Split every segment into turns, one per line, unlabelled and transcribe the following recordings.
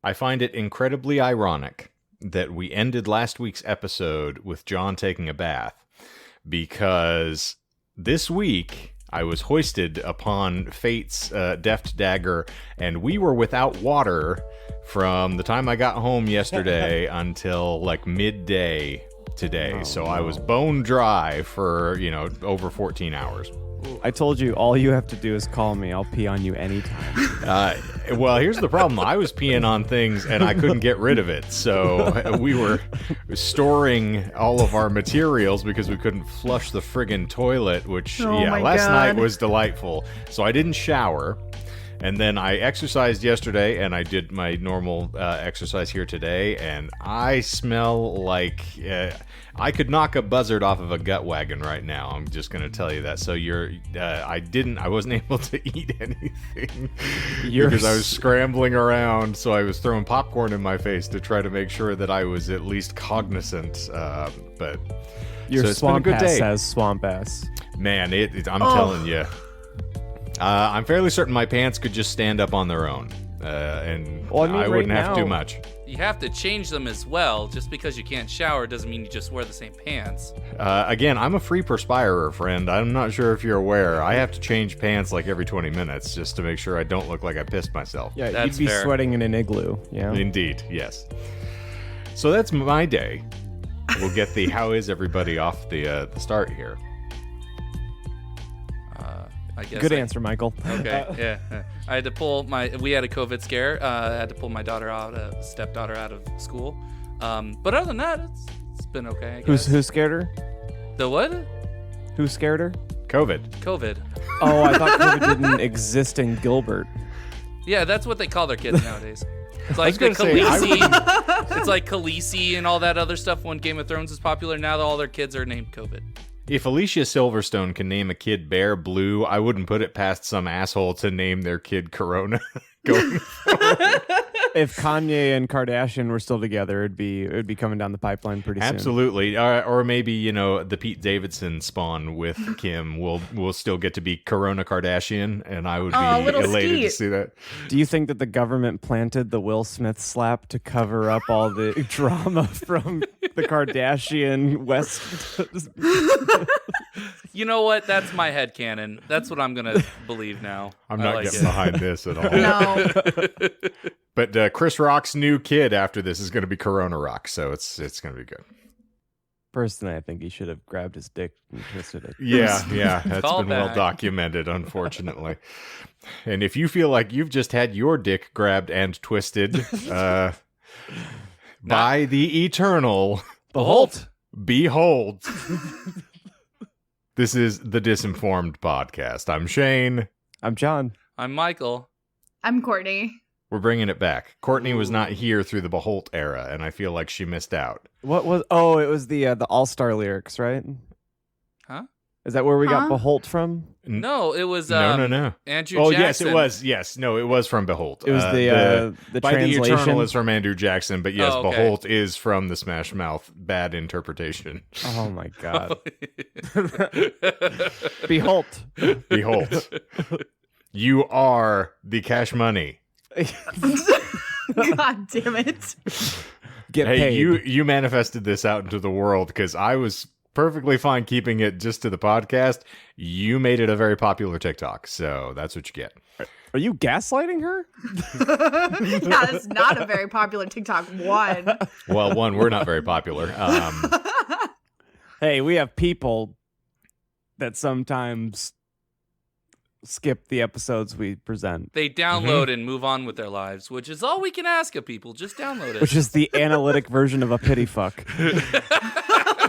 I find it incredibly ironic that we ended last week's episode with John taking a bath, because this week I was hoisted upon fate's deft dagger, and we were without water from the time I got home yesterday until like midday today. So I was bone dry for, over 14 hours.
I told you, all you have to do is call me. I'll pee on you anytime.
Well, here's the problem. I was peeing on things and I couldn't get rid of it. So we were storing all of our materials because we couldn't flush the friggin' toilet, which, last night was delightful. So I didn't shower. And then I exercised yesterday, and I did my normal exercise here today, and I smell like I could knock a buzzard off of a gut wagon right now. I'm just going to tell you that. So I wasn't able to eat anything because I was scrambling around. So I was throwing popcorn in my face to try to make sure that I was at least cognizant. But
your swamp ass has swamp ass.
Man, I'm telling you. I'm fairly certain my pants could just stand up on their own, and I wouldn't have to do much.
You have to change them as well. Just because you can't shower doesn't mean you just wear the same pants.
Again, I'm a free perspirer, friend. I'm not sure if you're aware. I have to change pants like every 20 minutes just to make sure I don't look like I pissed myself.
Yeah,
that's
you'd be
fair.
sweating in an igloo. Yeah.
Indeed, yes. So that's my day. We'll get the how is everybody off the start here.
I guess
Good answer, Michael.
Okay, yeah. I had to we had a COVID scare. I had to pull my stepdaughter out of school. But other than that, it's been okay, I guess.
Who scared her?
The what?
Who scared her?
COVID.
Oh, I thought COVID didn't exist in Gilbert.
Yeah, that's what they call their kids nowadays. It's like the
gonna say,
Khaleesi. It's like Khaleesi and all that other stuff when Game of Thrones is popular. Now all their kids are named COVID.
If Alicia Silverstone can name a kid Bear Blue, I wouldn't put it past some asshole to name their kid Corona.
If Kanye and Kardashian were still together, it'd be coming down the pipeline pretty soon.
Absolutely. Or maybe, the Pete Davidson spawn with Kim will still get to be Corona Kardashian, and I would be elated to see that.
Do you think that the government planted the Will Smith slap to cover up all the drama from the Kardashian West?
You know what? That's my headcanon. That's what I'm going to believe now.
I'm not getting behind this at all.
No.
But Chris Rock's new kid after this is going to be Corona Rock, so it's going to be good.
Personally, I think he should have grabbed his dick and twisted it.
Yeah, that's
Call
been well
back.
documented, unfortunately. And if you feel like you've just had your dick grabbed and twisted by the eternal
Behold.
This is the Disinformed podcast. I'm Shane.
I'm John.
I'm Michael.
I'm Courtney.
We're bringing it back. Courtney was not here through the Beholt era, and I feel like she missed out.
What was? Oh, it was the All-Star lyrics, right?
Huh?
Is that where we got Beholt from?
No, it was
No.
Andrew
Oh,
Jackson.
yes, it was. Yes, no, it was from Beholt.
It was the
By
translation.
the Eternal is from Andrew Jackson, but yes,
Oh, okay.
Beholt is from the Smash Mouth. Bad interpretation.
Oh my God! Beholt.
Beholt. You are the Cash Money.
God damn it.
Get
Hey,
paid.
you manifested this out into the world because I was perfectly fine keeping it just to the podcast. You made it a very popular TikTok, so that's what you get.
Are you gaslighting her?
Yeah, that's not a very popular TikTok. One.
Well, one, we're not very popular.
Hey, we have people that sometimes skip the episodes we present,
They download and move on with their lives, which is all we can ask of people. Just download it.
which is the analytic version of a pity fuck.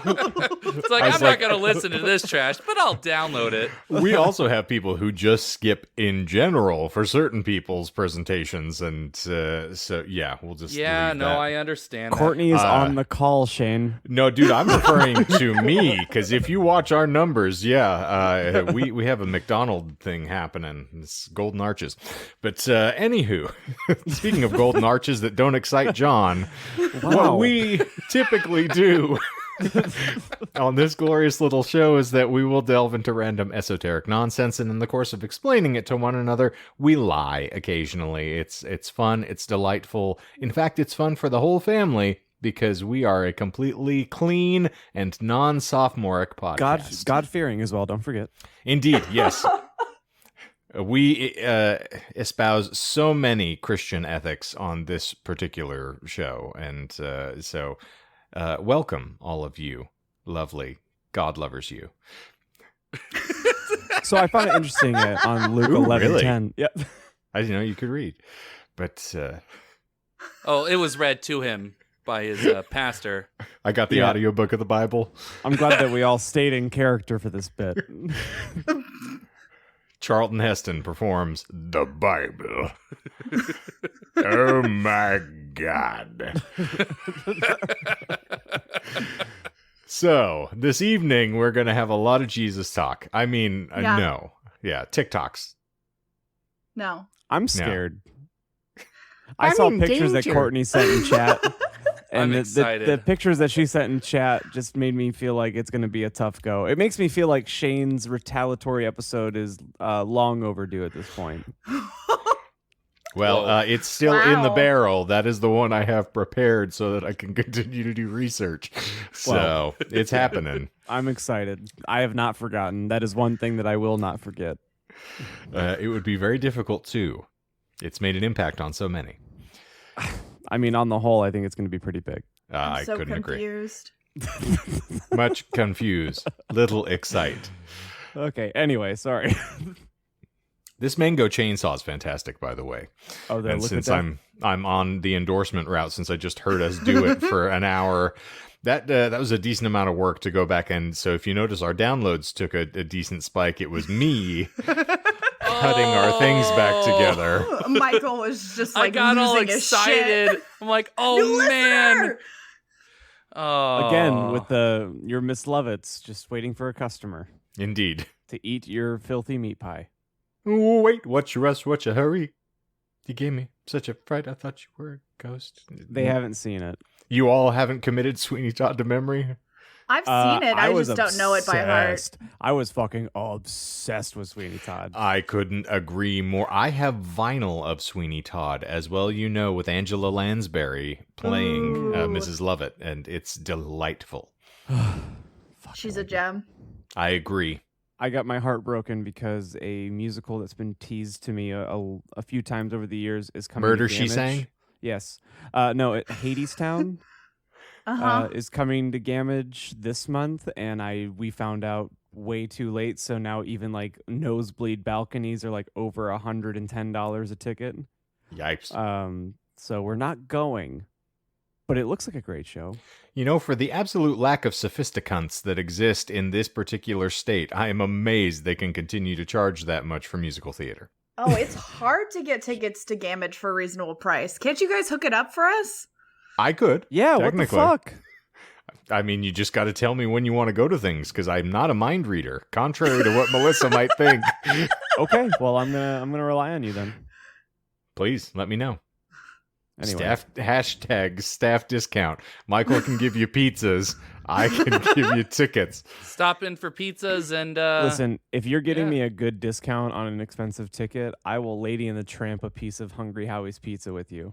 It's like, I'm not going to listen to this trash, but I'll download it.
We also have people who just skip in general for certain people's presentations, and so yeah, we'll just leave that.
I understand.
Courtney is on the call, Shane.
No, dude, I'm referring to me, because if you watch our numbers, we have a McDonald thing happening. It's Golden Arches. But anywho, speaking of Golden Arches that don't excite John, what we typically do on this glorious little show is that we will delve into random esoteric nonsense, and in the course of explaining it to one another, we lie occasionally. It's fun, it's delightful. In fact, it's fun for the whole family because we are a completely clean and non-sophomoric podcast.
God-fearing as well, don't forget.
Indeed, yes. We espouse so many Christian ethics on this particular show, and so welcome, all of you, lovely God lovers you.
So I found it interesting on Luke 11:10. Yep.
I didn't know you could read, but
Oh, it was read to him by his pastor.
I got the audiobook of the Bible.
I'm glad that we all stayed in character for this bit.
Charlton Heston performs the Bible. Oh my God. So, this evening, we're going to have a lot of Jesus talk. I mean, no. Yeah, TikToks.
No.
I'm scared. I saw
in
pictures
danger.
that Courtney sent in chat. And
I'm
the
excited.
pictures that she sent in chat just made me feel like it's going to be a tough go. It makes me feel like Shane's retaliatory episode is long overdue at this point.
Well, it's still in the
Wow.
barrel. That is the one I have prepared so that I can continue to do research. So, it's happening.
I'm excited. I have not forgotten. That is one thing that I will not forget.
It would be very difficult, too. It's made an impact on so many.
I mean, on the whole, I think it's going to be pretty big.
I'm
I
so
couldn't
confused.
agree. Much confused. Little excite.
Okay, anyway, sorry.
This mango chainsaw is fantastic, by the way.
Oh,
And since I'm on the endorsement route, since I just heard us do it for an hour, that was a decent amount of work to go back. And so if you notice, our downloads took a decent spike. It was me cutting our things back together.
Michael was just like
I got all
losing his
excited.
shit.
I'm like,
New
oh man.
listener!
Oh.
Again, with your Miss Lovitz just waiting for a customer
Indeed.
to eat your filthy meat pie.
Oh, wait, what's your rush? What's your hurry? You gave me such a fright. I thought you were a ghost.
They haven't seen it.
You all haven't committed Sweeney Todd to memory?
I've seen it. I
was
just don't know it by heart.
obsessed. I was fucking obsessed with Sweeney Todd.
I couldn't agree more. I have vinyl of Sweeney Todd as well, you know, with Angela Lansbury playing
Ooh.
Mrs. Lovett, and it's delightful.
She's a gem.
I agree.
I got my heart broken because a musical that's been teased to me a few times over the years is coming.
Murder,
to
She
Gamage.
Sang?
Yes. No, Hadestown is coming to Gamage this month, and we found out way too late. So now even like nosebleed balconies are like over $110 a ticket.
Yipes.
So we're not going, but it looks like a great show.
You know, for the absolute lack of sophisticants that exist in this particular state, I am amazed they can continue to charge that much for musical theater.
Oh, it's hard to get tickets to Gamage for a reasonable price. Can't you guys hook it up for us?
I could.
Yeah, what the
technically.
fuck?
I mean, you just got to tell me when you want to go to things, because I'm not a mind reader, contrary to what Melissa might think.
Okay, well I'm gonna rely on you then.
Please let me know.
Anyway.
Staff discount. Michael can give you pizzas. I can give you tickets.
Stop in for pizzas and
Listen, if you're getting
yeah.
me a good discount on an expensive ticket, I will Lady and the Tramp a piece of Hungry Howie's pizza with you.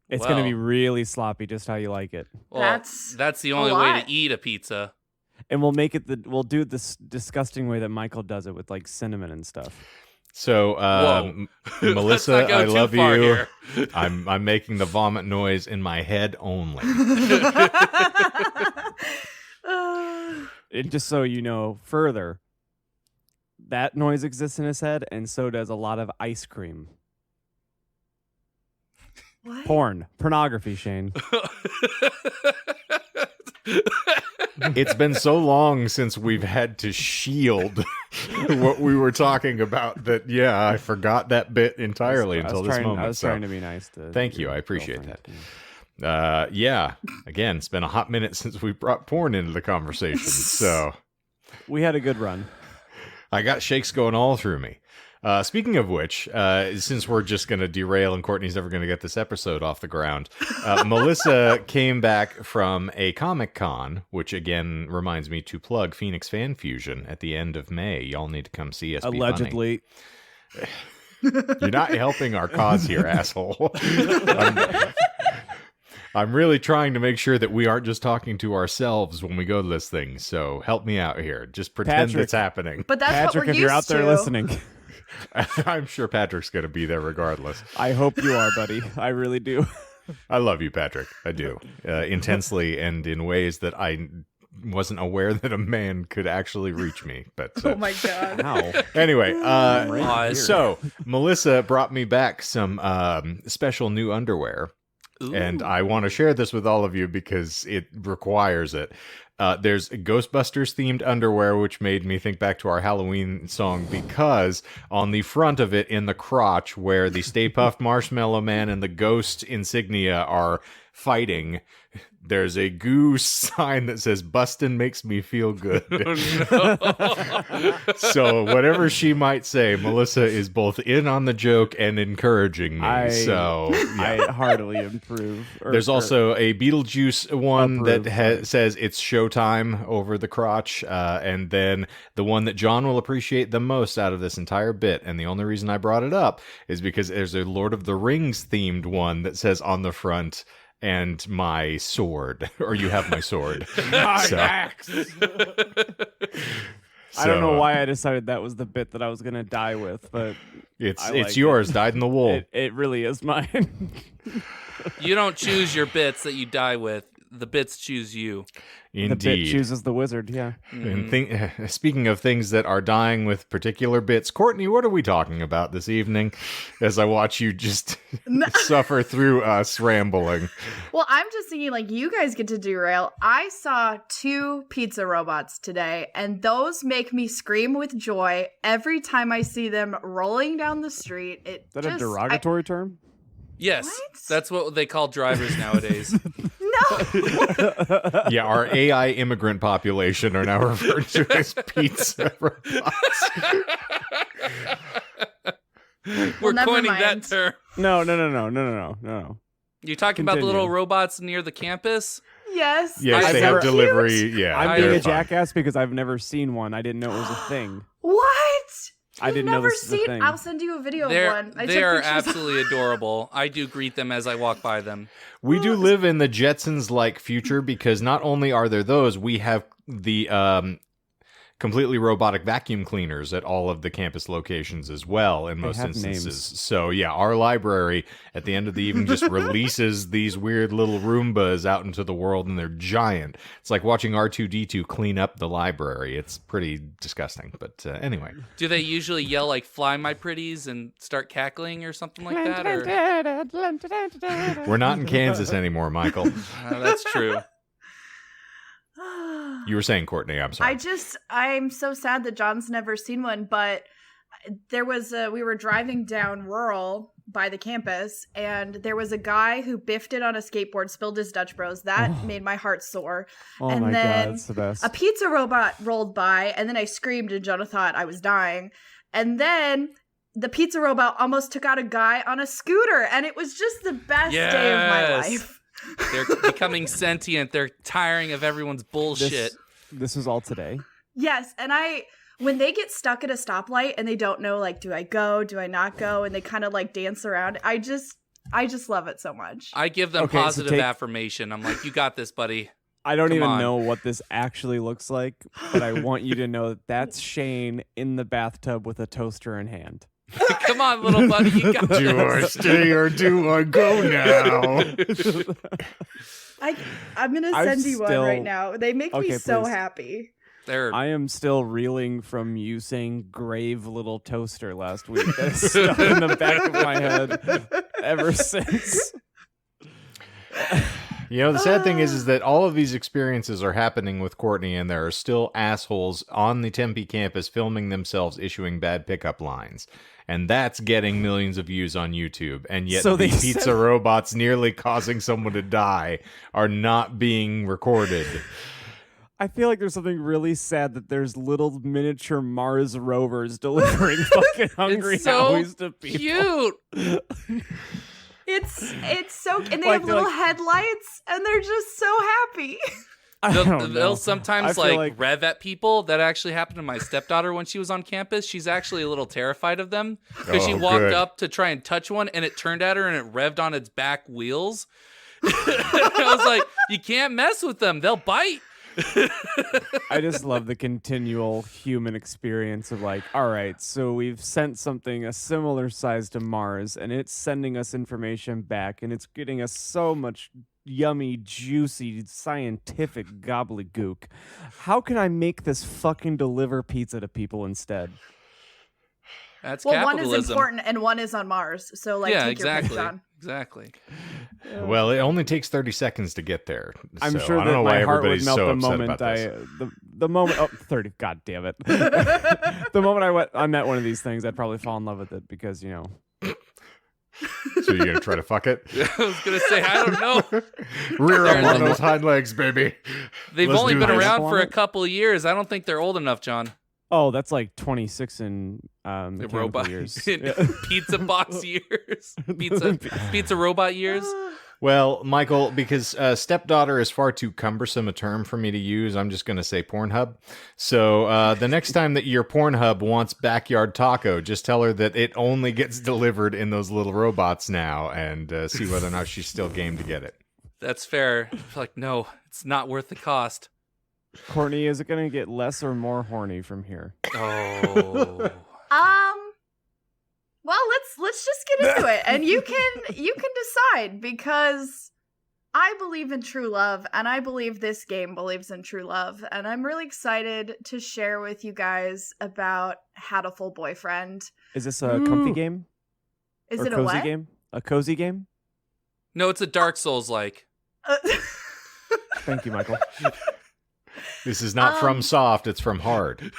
It's going to be
Well.
really sloppy, just how you like it.
Well,
That's
that's the
a
only way
lot.
to eat a pizza.
And we'll do it this disgusting way that Michael does it with like cinnamon and stuff.
So,
Whoa.
Melissa,
Let's not go
I
too
love
far
you.
here.
I'm making the vomit noise in my head only.
And just so you know further, that noise exists in his head, and so does a lot of ice cream.
What?
Pornography, Shane.
It's been so long since we've had to shield what we were talking about that, yeah, I forgot that bit entirely until this moment.
I was
so
trying to be nice to.
thank you.
your
I appreciate
girlfriend.
that. Yeah. Again, it's been a hot minute since we brought porn into the conversation. So
We had a good run.
I got shakes going all through me. Speaking of which, since we're just going to derail and Courtney's never going to get this episode off the ground, Melissa came back from a Comic-Con, which again reminds me to plug Phoenix Fan Fusion at the end of May. Y'all need to come see us.
Allegedly.
Be funny. You're not helping our cause here, asshole. I'm really trying to make sure that we aren't just talking to ourselves when we go to this thing. So help me out here. Just pretend
Patrick.
it's happening.
But that's
Patrick,
what we're
if you're out
used
there
to.
listening,
I'm sure Patrick's going to be there regardless.
I hope you are, buddy. I really do.
I love you, Patrick. I do. Intensely and in ways that I wasn't aware that a man could actually reach me. But
Oh my god.
Ow.
anyway,
Right
so Melissa brought me back some special new underwear.
Ooh.
And I want to share this with all of you because it requires it. There's Ghostbusters themed underwear, which made me think back to our Halloween song because on the front of it in the crotch where the Stay Puft Marshmallow Man and the Ghost insignia are fighting, there's a goose sign that says "Bustin' makes me feel good." So whatever she might say, Melissa is both in on the joke and encouraging me.
I heartily improve.
There's also a Beetlejuice one
Approve.
that says it's showtime over the crotch, and then the one that John will appreciate the most out of this entire bit, and the only reason I brought it up is because there's a Lord of the Rings themed one that says on the front, "And my sword," or "You have my sword."
axe. I don't know why I decided that was the bit that I was gonna die with, but
It's
I like
yours, dyed in the wool.
it really is mine.
You don't choose your bits that you die with. The bits choose you.
The bit
Indeed.
chooses the wizard. Yeah.
And speaking of things that are dying with particular bits, Courtney, what are we talking about this evening? As I watch you just suffer through us rambling.
Well, I'm just thinking, like, you guys get to derail. I saw 2 pizza robots today, and those make me scream with joy every time I see them rolling down the street.
Is that a derogatory term?
Yes,
What?
that's what they call drivers nowadays.
No!
Yeah, our AI immigrant population are now referred to as pizza robots.
We're
never
coining
mind.
that term.
No.
You're talking about the
Continue.
little robots near the campus?
Yes.
Yes,
I've
they
never-
have delivery. Yeah,
I'm being
they're
a
fun.
jackass because I've never seen one. I didn't know it was a thing.
What?
I didn't know
never
this was a
seen.
thing.
I'll send you a video of
They're,
one. I
they
took
are
pictures of-
absolutely adorable. I do greet them as I walk by them.
We do live in the Jetsons-like future because not only are there those, we have the completely robotic vacuum cleaners at all of the campus locations as well in most
have
instances.
names.
So yeah, our library at the end of the evening just releases these weird little Roombas out into the world, and they're giant. It's like watching R2-D2 clean up the library. It's pretty disgusting, but anyway.
Do they usually yell like "Fly, my pretties" and start cackling or something like that? Or
We're not in Kansas anymore, Michael.
That's true.
You were saying, Courtney, I'm sorry.
I'm so sad that John's never seen one, but we were driving down rural by the campus, and there was a guy who biffed it on a skateboard, spilled his Dutch Bros. That made my heart sore.
Oh
And
my
then
god, it's the best.
A pizza robot rolled by, and then I screamed, and Jonah thought I was dying. And then the pizza robot almost took out a guy on a scooter, and it was just the best day of my
Yes.
life.
They're becoming sentient. They're tiring of everyone's bullshit.
This was all today.
Yes, and when they get stuck at a stoplight and they don't know, like, do I go, do I not go, and they kind of like dance around, I just love it so much.
I give them
Okay, so
positive
take-
affirmation. I'm like, you got this, buddy.
I don't
Come
even
on.
know what this actually looks like, but I want you to know that that's Shane in the bathtub with a toaster in hand.
Come on, little buddy. You got
Do I
this.
stay or do I go now?
I'm gonna
I'm
send you one
still-
right now. They make me
Okay,
so
please.
happy.
They're
I am still reeling from you saying grave little toaster last week. That's stuck in the back of my head ever since.
You know, the sad thing is that all of these experiences are happening with Courtney, and there are still assholes on the Tempe campus filming themselves issuing bad pickup lines. And that's getting millions of views on YouTube. And yet
So
the
they
pizza
said-
robots nearly causing someone to die are not being recorded.
I feel like there's something really sad that there's little miniature Mars rovers delivering fucking hungry
It's so
howies to people.
cute.
It's so, and they have little headlights, and they're just so happy.
They'll sometimes like rev at people. That actually happened to my stepdaughter when she was on campus. She's actually a little terrified of them because she walked up to try and touch one, and it turned at her and it revved on its back wheels. I was like, you can't mess with them. They'll bite.
I just love the continual human experience of like, all right, so we've sent something a similar size to Mars, and it's sending us information back, and it's getting us so much yummy, juicy, scientific gobbledygook. How can I make this fucking deliver pizza to people instead?
That's
well,
capitalism.
one is important and one is on Mars. So, like, take your pick, John.
Exactly.
Well, it only takes 30 seconds to get there.
I'm
so
sure
I don't know
that
why
my heart would
everybody's
melt
so
the
upset
moment
about this.
the moment. Oh, 30. God damn it! The moment I met one of these things, I'd probably fall in love with it because
So you're gonna try to fuck it?
I was gonna say, I don't know.
Rear up on those hind legs, baby.
They've
Let's
only
do
been
this.
around for a couple of years. I don't think they're old enough, John.
Oh, that's like 26 in
The
mechanical
robot
years.
pizza box years, pizza robot years.
Well, Michael, because stepdaughter is far too cumbersome a term for me to use, I'm just going to say Pornhub. So the next time that your Pornhub wants backyard taco, just tell her that it only gets delivered in those little robots now, and see whether or not she's still game to get it.
That's fair. Like, no, it's not worth the cost.
Courtney, is it going to get less or more horny from here?
Oh.
Well, let's just get into it, and you can decide, because I believe in true love, and I believe this game believes in true love, and I'm really excited to share with you guys about Hatoful Boyfriend.
Is this a comfy game?
Is
or
it a
cozy
what?
game? A cozy game?
No, it's a Dark Souls like.
Thank you, Michael.
This is not from soft, it's from hard.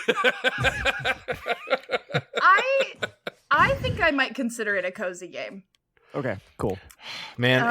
I think I might consider it a cozy game.
Okay, cool.
Man,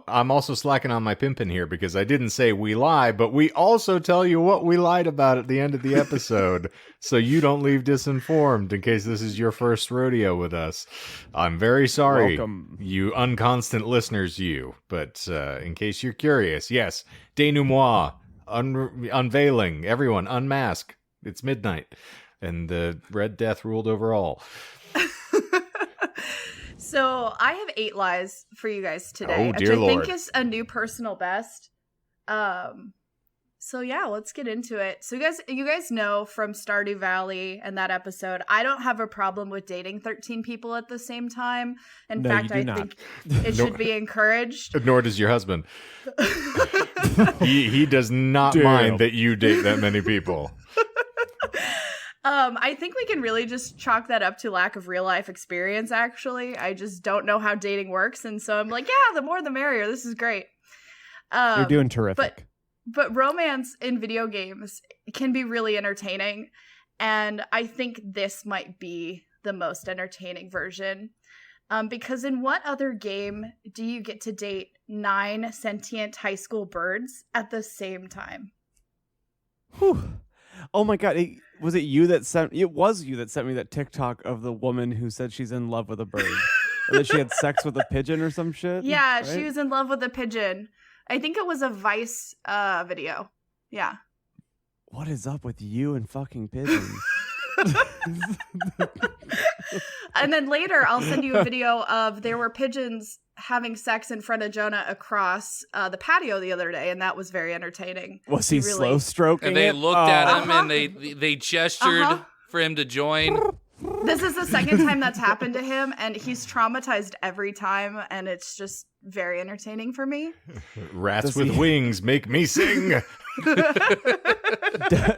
I'm also slacking on my pimping here because I didn't say we lie, but we also tell you what we lied about at the end of the episode, so you don't leave disinformed in case this is your first rodeo with us. I'm very sorry,
Welcome.
you unconstant listeners, but in case you're curious, yes, denouement, unveiling, everyone, unmask. It's midnight, and the Red Death ruled over all.
So I have 8 lies for you guys today,
Oh,
which
dear
I
Lord.
think is a new personal best. So yeah, let's get into it. So you guys know from Stardew Valley and that episode, I don't have a problem with dating 13 people at the same time. In
No,
fact,
you do
I
not.
think it should be encouraged.
Nor does your husband. He does not
Damn.
mind that you date that many people.
I think we can really just chalk that up to lack of real life experience, actually. I just don't know how dating works, and so I'm like, yeah, the more the merrier. This is great.
You're doing terrific.
But romance in video games can be really entertaining, and I think this might be the most entertaining version. Because in what other game do you get to date 9 sentient high school birds at the same time?
Whew. Oh my god, was it you that sent me that TikTok of the woman who said she's in love with a bird? Or that she had sex with a pigeon or some shit?
Yeah,
right?
she was in love with a pigeon. I think it was a Vice video. Yeah.
What is up with you and fucking pigeons?
And then later, I'll send you a video of there were pigeons having sex in front of Jonah across the patio the other day, and that was very entertaining.
Was he slow stroking
And they
it?
looked at him
Uh-huh.
and they gestured for him to join.
This is the second time that's happened to him, and he's traumatized every time, and it's just very entertaining for me.
Rats
Does
with
he-
wings make me sing.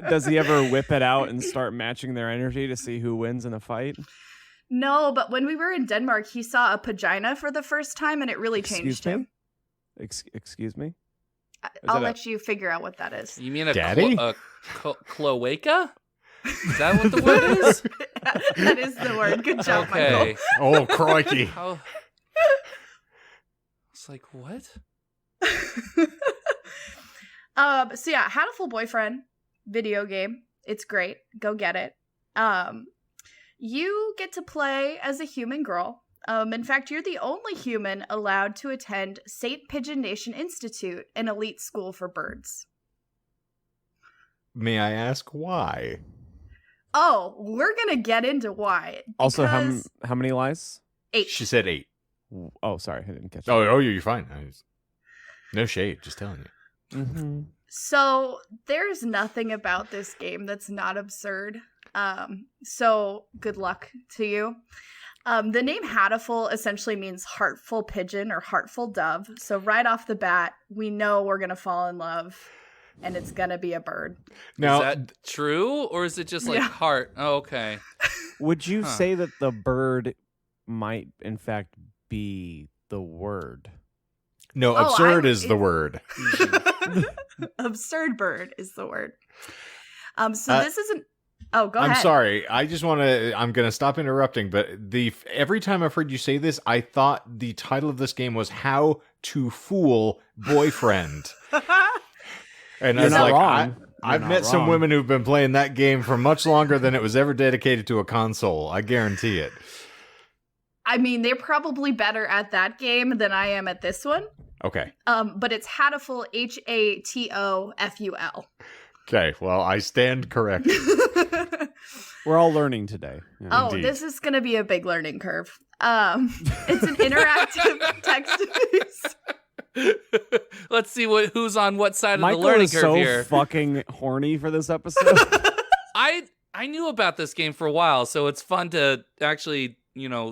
Does he ever whip it out and start matching their energy to see who wins in a fight?
No, but when we were in Denmark, he saw a pagina for the first time, and it really changed him.
Excuse me?
I'll
that
let you figure out what that is.
You mean a
Daddy?
cloaca? Is that what the word is?
That is the word. Good job,
Okay.
Oh, crikey.
How? It's like, what?
So yeah, Hatoful Boyfriend video game. It's great. Go get it. You get to play as a human girl. In fact, you're the only human allowed to attend St. Pigeon Nation Institute, an elite school for birds.
May I ask why?
Oh, we're going to get into why.
Also, how many lies?
8.
She said 8.
Oh, sorry. I didn't catch that.
Oh, you're fine. No shade, just telling you.
Mm-hmm.
So there's nothing about this game that's not absurd. So good luck to you. The name Hatoful essentially means heartful pigeon or heartful dove. So right off the bat, we know we're going to fall in love and it's going to be a bird.
Now, is that true or is it just like heart? Oh, okay.
Would you say that the bird might in fact be the word?
No, absurd is the word.
Absurd bird is the word. So this isn't. Oh, go ahead.
I'm sorry. I'm going to stop interrupting, but every time I've heard you say this, I thought the title of this game was How to Fool Boyfriend. And I was like, I've met some women who've been playing that game for much longer than it was ever dedicated to a console. I guarantee it.
I mean, they're probably better at that game than I am at this one.
Okay.
But it's Hatoful, Hatoful.
Okay, well, I stand corrected.
We're all learning today.
Yeah. Oh, indeed. This is going to be a big learning curve. It's an interactive text-based.
Let's see who's on what side of the learning curve here.
Michael is so fucking horny for this episode.
I knew about this game for a while, so it's fun to actually,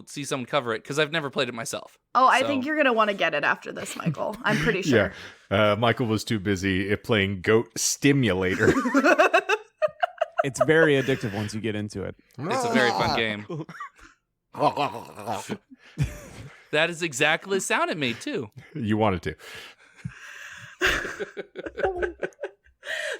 see someone cover it because I've never played it myself.
Oh, I think you're going to want to get it after this, Michael. I'm pretty sure.
Yeah. Michael was too busy playing Goat Stimulator.
It's very addictive once you get into it.
It's a very fun game. That is exactly the sound it made, too.
You wanted to.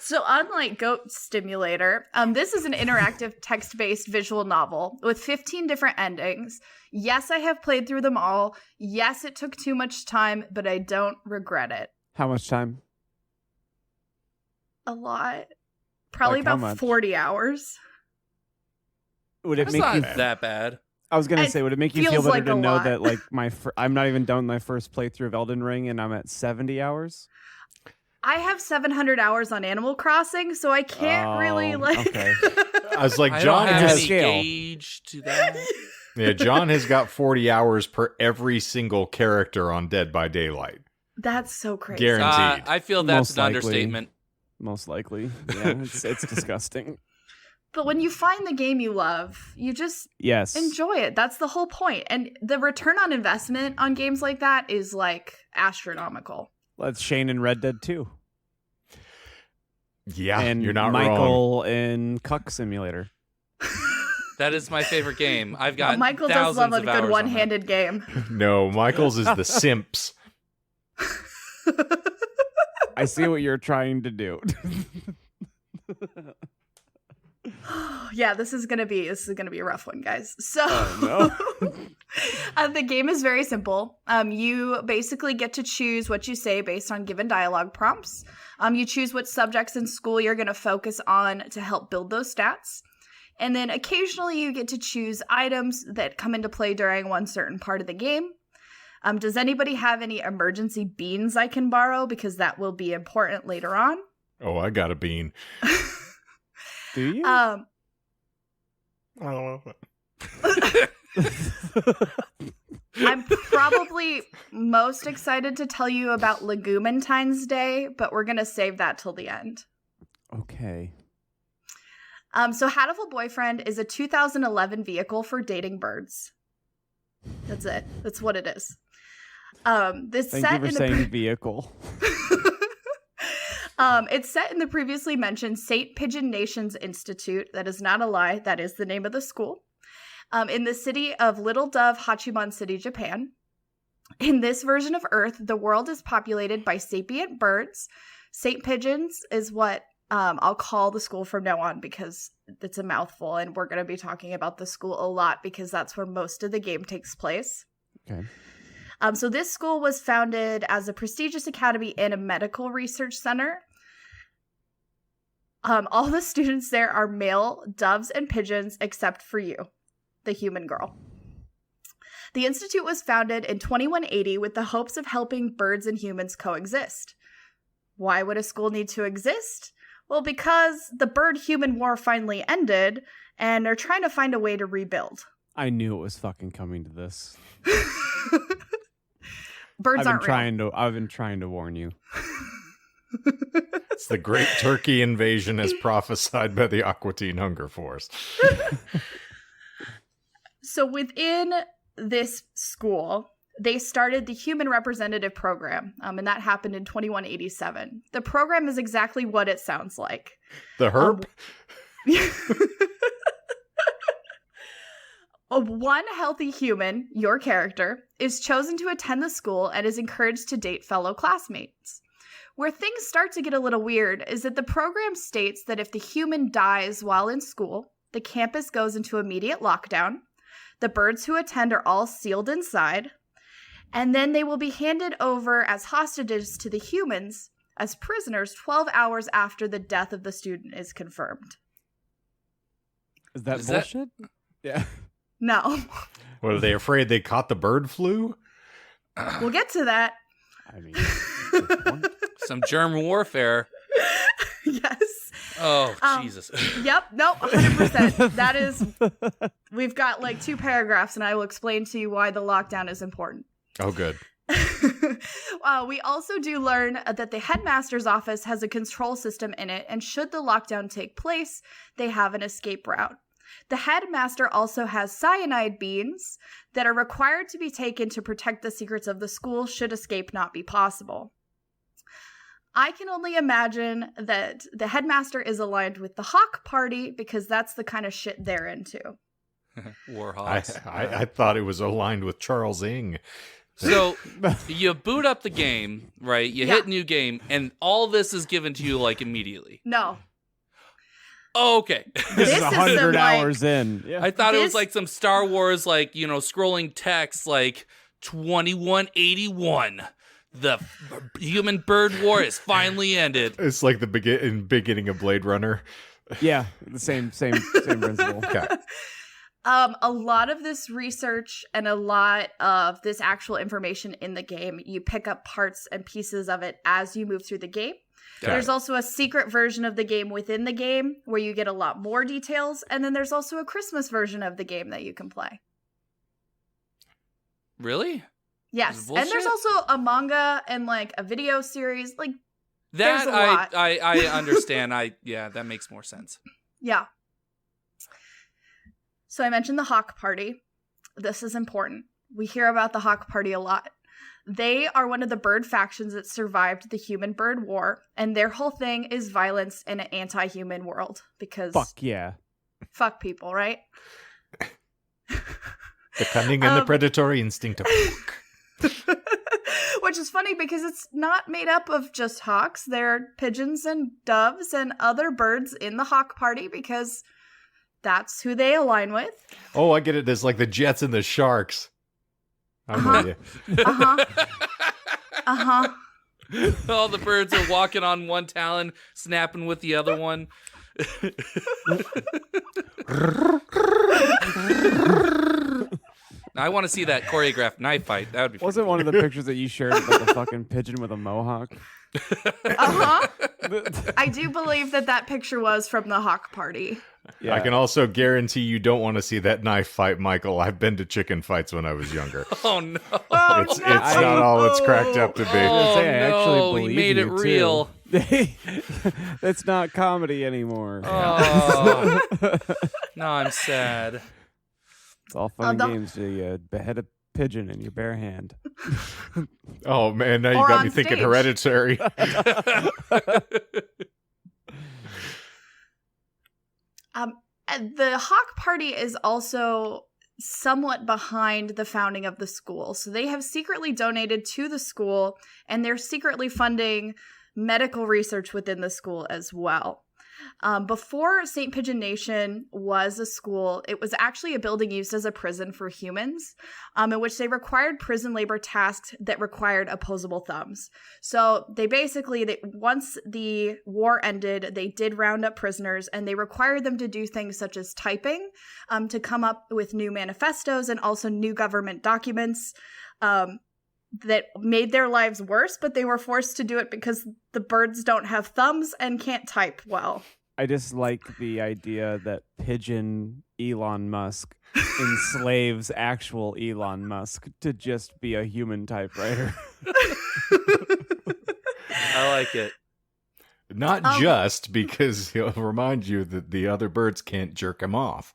So unlike Goat Stimulator, this is an interactive text-based visual novel with 15 different endings. Yes, I have played through them all. Yes, it took too much time, but I don't regret it.
How much time?
A lot. Probably about 40 hours.
Would it
That's
make
not
you
that bad?
I was gonna say, would it make you feel better
like
to know that like I'm not even done my first playthrough of Elden Ring and I'm at 70 hours?
I have 700 hours on Animal Crossing, so I can't really
Okay.
I was like,
John has
any
gauge to that.
Yeah, John has got 40 hours per every single character on Dead by Daylight.
That's so crazy.
Guaranteed.
I feel that's an understatement.
Most likely. Yeah, it's disgusting.
But when you find the game you love, you just enjoy it. That's the whole point. And the return on investment on games like that is like astronomical.
That's Shane in Red Dead 2.
Yeah,
and
you're not
Michael in Cuck Simulator.
That is my favorite game. I've got
Michael does love a good one-handed game.
No, Michael's is the Simps.
I see what you're trying to do.
Yeah, this is gonna be a rough one, guys. So
no.
The game is very simple. You basically get to choose what you say based on given dialogue prompts. You choose what subjects in school you're gonna focus on to help build those stats. And then occasionally you get to choose items that come into play during one certain part of the game. Does anybody have any emergency beans I can borrow? Because that will be important later on.
Oh, I got a bean.
Do you?
I don't know.
I'm probably most excited to tell you about Legumentine's Day, but we're going to save that till the end.
Okay.
So Hatoful Boyfriend is a 2011 vehicle for dating birds. That's it. That's what it is.
Thank you for saying vehicle.
It's set in the previously mentioned St. Pigeon Nations Institute. That is not a lie. That is the name of the school. In the city of Little Dove, Hachiman City, Japan. In this version of Earth, the world is populated by sapient birds. St. Pigeons is what I'll call the school from now on because it's a mouthful, and we're going to be talking about the school a lot because that's where most of the game takes place.
Okay.
So this school was founded as a prestigious academy and a medical research center. All the students there are male doves and pigeons except for you, the human girl. The institute was founded in 2180 with the hopes of helping birds and humans coexist. Why would a school need to exist? Well, because the bird-human war finally ended, and they're trying to find a way to rebuild.
I knew it was fucking coming to this.
Birds aren't real.
I've been trying to warn you.
It's the Great Turkey Invasion as prophesied by the Aquatine Hunger Force.
So within this school, they started the Human Representative Program, and that happened in 2187. The program is exactly what it sounds like.
The herp?
One healthy human, your character, is chosen to attend the school and is encouraged to date fellow classmates. Where things start to get a little weird is that the program states that if the human dies while in school, the campus goes into immediate lockdown, the birds who attend are all sealed inside, and then they will be handed over as hostages to the humans as prisoners 12 hours after the death of the student is confirmed.
Is that bullshit? Yeah.
No.
What, are they afraid they caught the bird flu?
We'll get to that.
I mean,
some germ warfare.
Yes.
Oh, Jesus.
Yep. No, 100%. That is, we've got like 2 paragraphs, and I will explain to you why the lockdown is important.
Oh, good.
We also do learn that the headmaster's office has a control system in it, and should the lockdown take place, they have an escape route. The headmaster also has cyanide beans that are required to be taken to protect the secrets of the school should escape not be possible. I can only imagine that the headmaster is aligned with the Hawk Party because that's the kind of shit they're into.
Warhawks.
I thought it was aligned with Charles Ng.
So you boot up the game, right? You hit new game, and all this is given to you like immediately.
No.
Oh, okay.
This is 100 hours in. Yeah.
I thought it was like some Star Wars, like, you know, scrolling text, like 2181. The human bird war is finally ended.
It's like the beginning of Blade Runner.
Yeah, the same principle.
Okay.
A lot of this research and a lot of this actual information in the game, you pick up parts and pieces of it as you move through the game. There's also a secret version of the game within the game where you get a lot more details, and then there's also a Christmas version of the game that you can play.
Really?
Yes, and there's also a manga and like a video series. Like
that,
there's a lot.
I understand. That makes more sense.
Yeah. So I mentioned the Hawk Party. This is important. We hear about the Hawk Party a lot. They are one of the bird factions that survived the human bird war, and their whole thing is violence in an anti-human world because
fuck yeah.
Fuck people, right?
The cunning and the predatory instinct of fuck.
Which is funny because it's not made up of just hawks. There are pigeons and doves and other birds in the Hawk Party because that's who they align with.
Oh, I get it. There's like the Jets and the Sharks. I'm with you.
All the birds are walking on one talon, snapping with the other one. I want to see that choreographed knife fight. That would be.
Wasn't one of the pictures that you shared about the fucking pigeon with a mohawk?
I do believe that picture was from the Hawk Party.
Yeah. I can also guarantee you don't want to see that knife fight, Michael. I've been to chicken fights when I was younger.
Oh no!
It's not all it's cracked up to be.
Oh
I actually
no!
believe
He made it real.
It's not comedy anymore.
Oh. No, I'm sad.
It's all fun and games. You behead a pigeon in your bare hand.
Oh man, now you got me thinking Hereditary.
The Hawk Party is also somewhat behind the founding of the school. So they have secretly donated to the school, and they're secretly funding medical research within the school as well. Before St. Pigeon Nation was a school, it was actually a building used as a prison for humans, in which they required prison labor tasks that required opposable thumbs. So they basically, once the war ended, they did round up prisoners, and they required them to do things such as typing, to come up with new manifestos and also new government documents, that made their lives worse, but they were forced to do it because the birds don't have thumbs and can't type well.
I just like the idea that pigeon Elon Musk enslaves actual Elon Musk to just be a human typewriter.
I like it.
Not just because he'll remind you that the other birds can't jerk him off.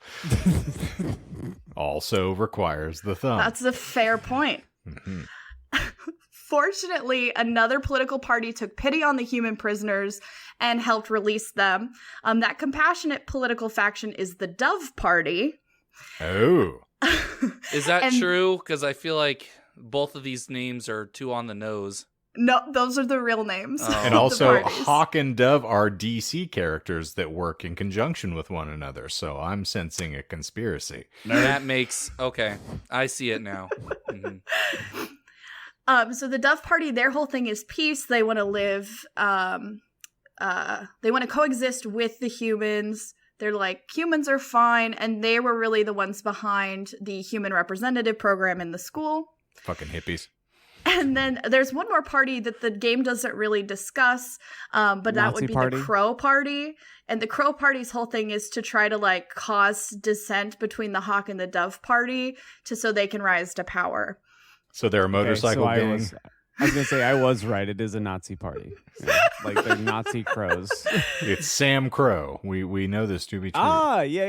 Also requires the thumb.
That's a fair point.
Mm-hmm.
Fortunately, another political party took pity on the human prisoners and helped release them. That compassionate political faction is the Dove Party.
Oh.
Is that true? Because I feel like both of these names are too on the nose.
No, those are the real names.
Oh.
And also, Hawk and Dove are DC characters that work in conjunction with one another, so I'm sensing a conspiracy.
That makes... Okay, I see it now. Mm-hmm.
So the Dove Party, their whole thing is peace. They want to live, they want to coexist with the humans. They're like, humans are fine. And they were really the ones behind the human representative program in the school.
Fucking hippies.
And then there's one more party that the game doesn't really discuss, but that
Nazi
would be
party?
the Crow Party. And the Crow Party's whole thing is to try to like cause dissent between the Hawk and the Dove Party so they can rise to power.
So they're a motorcycle gang?
I was going to say, I was right. It is a Nazi party. Yeah, like they're Nazi crows.
It's Sam Crow. We know this to be true.
Ah, yeah.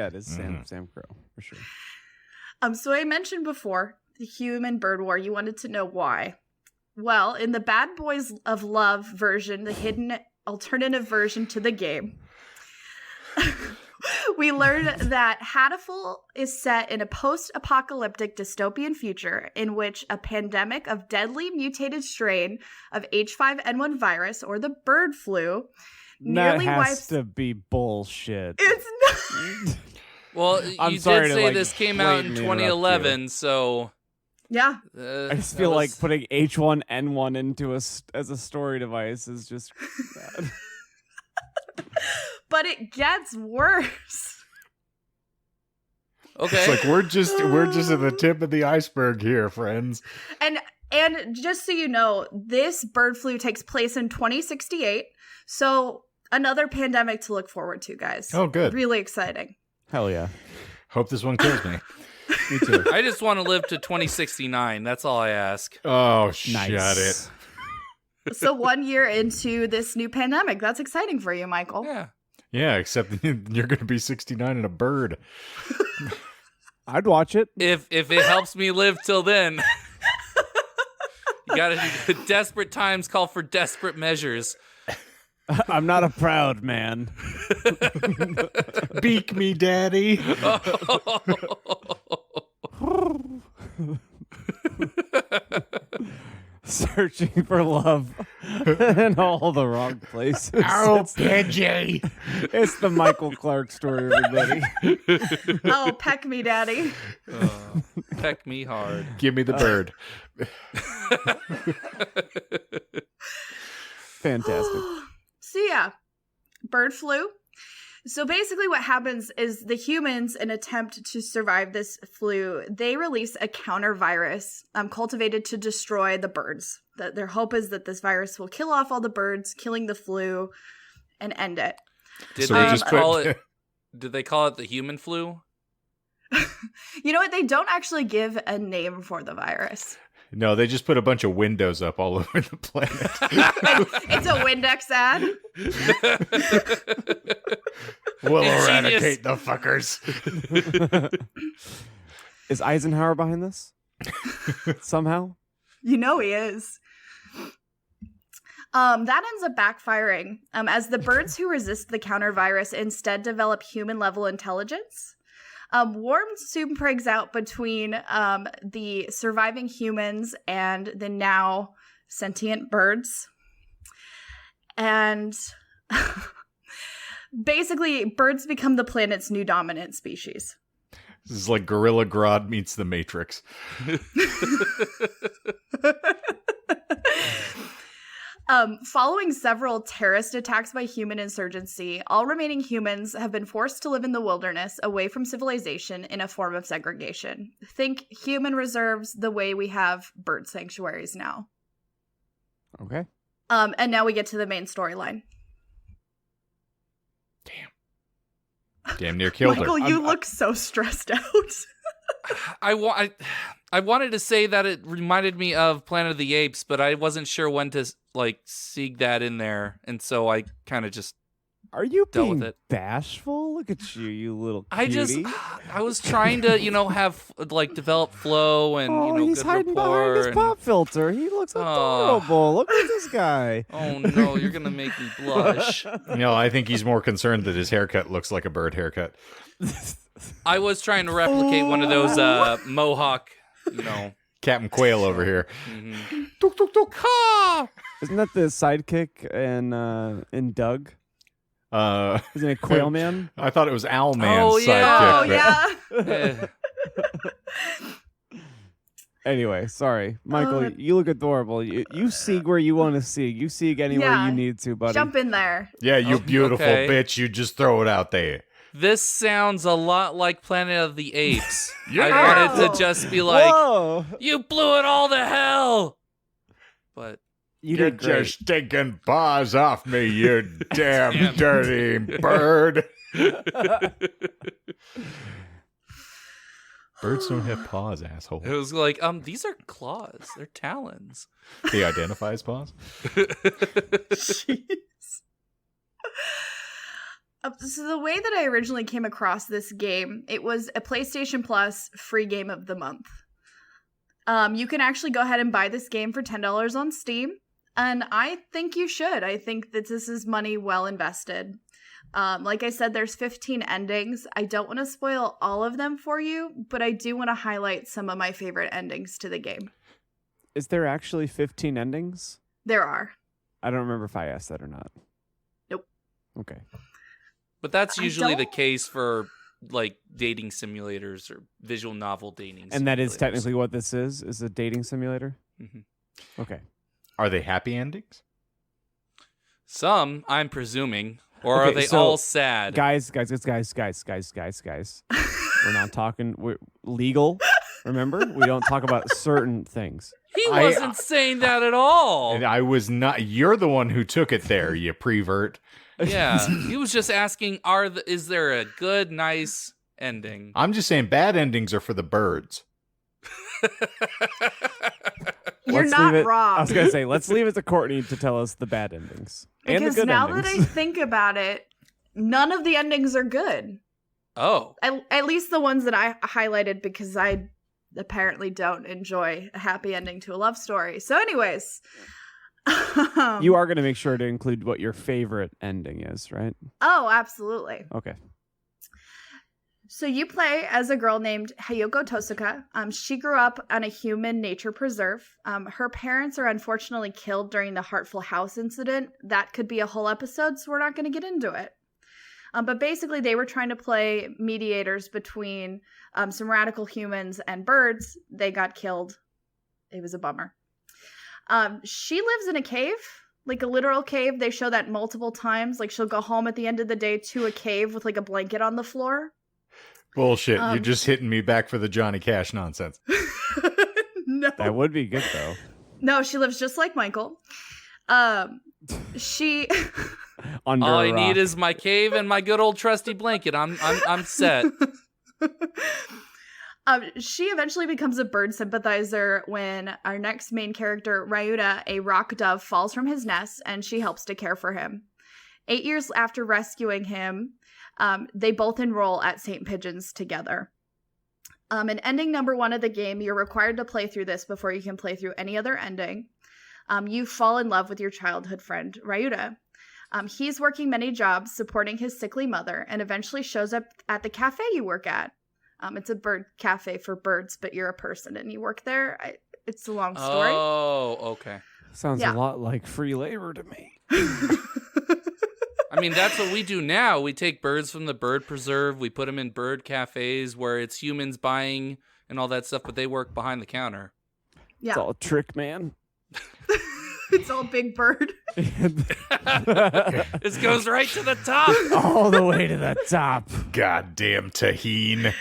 It is Sam Crow, for sure.
So I mentioned before, the human bird war. You wanted to know why. Well, in the Bad Boys of Love version, the hidden alternative version to the game, we learned that Hatoful is set in a post-apocalyptic dystopian future in which a pandemic of deadly mutated strain of H5N1 virus, or the bird flu, nearly
that has
wipes...
to be bullshit.
It's not...
Well, you did say this came out in 2011, so...
Yeah.
I just feel like putting H1N1 into as a story device is just bad.
But it gets worse.
Okay.
It's like we're just at the tip of the iceberg here, friends.
And just so you know, this bird flu takes place in 2068. So another pandemic to look forward to, guys.
Oh, good.
Really exciting.
Hell yeah.
Hope this one kills me.
Me too.
I just want to live to 2069. That's all I ask.
Oh,
Nice.
shut it.
So 1 year into this new pandemic. That's exciting for you, Michael.
Yeah.
Yeah, except you're going to be 69 and a bird.
I'd watch it.
If it helps me live till then. You gotta do desperate times call for desperate measures.
I'm not a proud man.
Beak me, daddy.
Searching for love in all the wrong places.
Oh, Pidgey.
It's the Michael Clark story, everybody.
Oh, peck me, daddy.
Peck me hard.
Give me the bird.
Fantastic.
So yeah, bird flu. So basically what happens is the humans, in attempt to survive this flu, they release a counter virus cultivated to destroy the birds. Their hope is that this virus will kill off all the birds, killing the flu, and end it.
Did
So
they
just
call it? Did they call it the human flu?
You know what? They don't actually give a name for the virus.
No, they just put a bunch of windows up all over the planet.
It's a Windex ad.
We'll
Ingenious.
eradicate the fuckers.
Is Eisenhower behind this? Somehow?
You know he is. That ends up backfiring as the birds who resist the counter virus instead develop human-level intelligence. War soon breaks out between the surviving humans and the now sentient birds. And Basically, birds become the planet's new dominant species.
This is like Gorilla Grodd meets the Matrix.
Following several terrorist attacks by human insurgency, all remaining humans have been forced to live in the wilderness away from civilization in a form of segregation. Think human reserves the way we have bird sanctuaries now.
Okay.
And now we get to the main storyline.
Damn near killed
Michael,
her.
you look so stressed out.
I wanted to say that it reminded me of Planet of the Apes, but I wasn't sure when to seek that in there, and so I kind of just
Are you
dealt
being
with it.
bashful? Look at you, you little cutie.
I was trying to, have develop flow and
he's
good
hiding
rapport
behind his
and-
pop filter. He looks adorable. Look at this guy.
Oh no, you're gonna make me blush.
No, I think he's more concerned that his haircut looks like a bird haircut.
I was trying to replicate one of those mohawk,
Captain Quail over here.
mhm.
Tuk, tuk, tuk.
Isn't that the sidekick in Doug? Isn't it Quail Man?
I thought it was Owlman's
Oh, yeah.
sidekick.
Oh,
but-
yeah.
Anyway, sorry, Michael. You look adorable. You seek where you want to seek. You seek anywhere
Yeah.
you need to, buddy.
Jump in there.
Yeah, you beautiful
okay.
bitch. You just throw it out there.
This sounds a lot like Planet of the Apes.
Yeah.
I wanted to just be like,
Whoa!
you blew it all to hell. But
You
Get
did
your
great.
stinking paws off me, you damn
Damn.
dirty bird. Birds don't have paws, asshole.
it was like, these are claws. They're talons.
He identifies paws.
Jeez. So the way that I originally came across this game, it was a PlayStation Plus free game of the month. You can actually go ahead and buy this game for $10 on Steam, and I think you should. I think that this is money well invested. Like I said, there's 15 endings. I don't want to spoil all of them for you, but I do want to highlight some of my favorite endings to the game.
Is there actually 15 endings?
There are.
I don't remember if I asked that or not.
Nope.
Okay.
But that's
I
usually the
don't-
case for dating simulators or visual novel dating simulators.
And that is technically what this is a dating simulator?
Mhm.
Okay.
Are they happy endings?
Some, I'm presuming. Or are
Okay,
they
so,
all sad?
Guys. We're not talking we're legal. Remember? We don't talk about certain things.
He wasn't saying that at all.
And I was not. You're the one who took it there, you prevert.
Yeah, he was just asking, is there a good, nice ending?
I'm just saying bad endings are for the birds.
You're
Let's
not
leave it-
wrong.
I was going to say, let's leave it to Courtney to tell us the bad endings. And the
Because
good
now
endings.
that I think about it, none of the endings are good.
Oh,
At least the ones that I highlighted, because I apparently don't enjoy a happy ending to a love story. So anyways.
You are going to make sure to include what your favorite ending is, right?
Oh, absolutely.
Okay.
So you play as a girl named Hayoko Tosuka. She grew up on a human nature preserve. Her parents are unfortunately killed during the Heartful House incident. That could be a whole episode, so we're not going to get into it. But basically, they were trying to play mediators between some radical humans and birds. They got killed. It was a bummer. She lives in a cave, like a literal cave. They show that multiple times. Like, she'll go home at the end of the day to a cave with like a blanket on the floor.
Bullshit. You're just hitting me back for the Johnny Cash nonsense.
No.
That would be good, though.
No, she lives just like Michael. She
Under
all
a
I need
rock.
is my cave and my good old trusty blanket. I'm set.
She eventually becomes a bird sympathizer when our next main character, Ryuta, a rock dove, falls from his nest, and she helps to care for him. 8 years after rescuing him, they both enroll at St. Pigeon's together. In ending number 1 of the game, you're required to play through this before you can play through any other ending. You fall in love with your childhood friend, Ryuta. He's working many jobs supporting his sickly mother and eventually shows up at the cafe you work at. It's a bird cafe for birds, but you're a person and you work there. It's a long story.
Oh, okay.
Sounds
Yeah.
a lot like free labor to me.
I mean, that's what we do now. We take birds from the bird preserve. We put them in bird cafes where it's humans buying and all that stuff, but they work behind the counter.
Yeah.
It's all a trick, man.
It's all Big Bird.
This goes right to the top.
All the way to the top.
Goddamn tahine.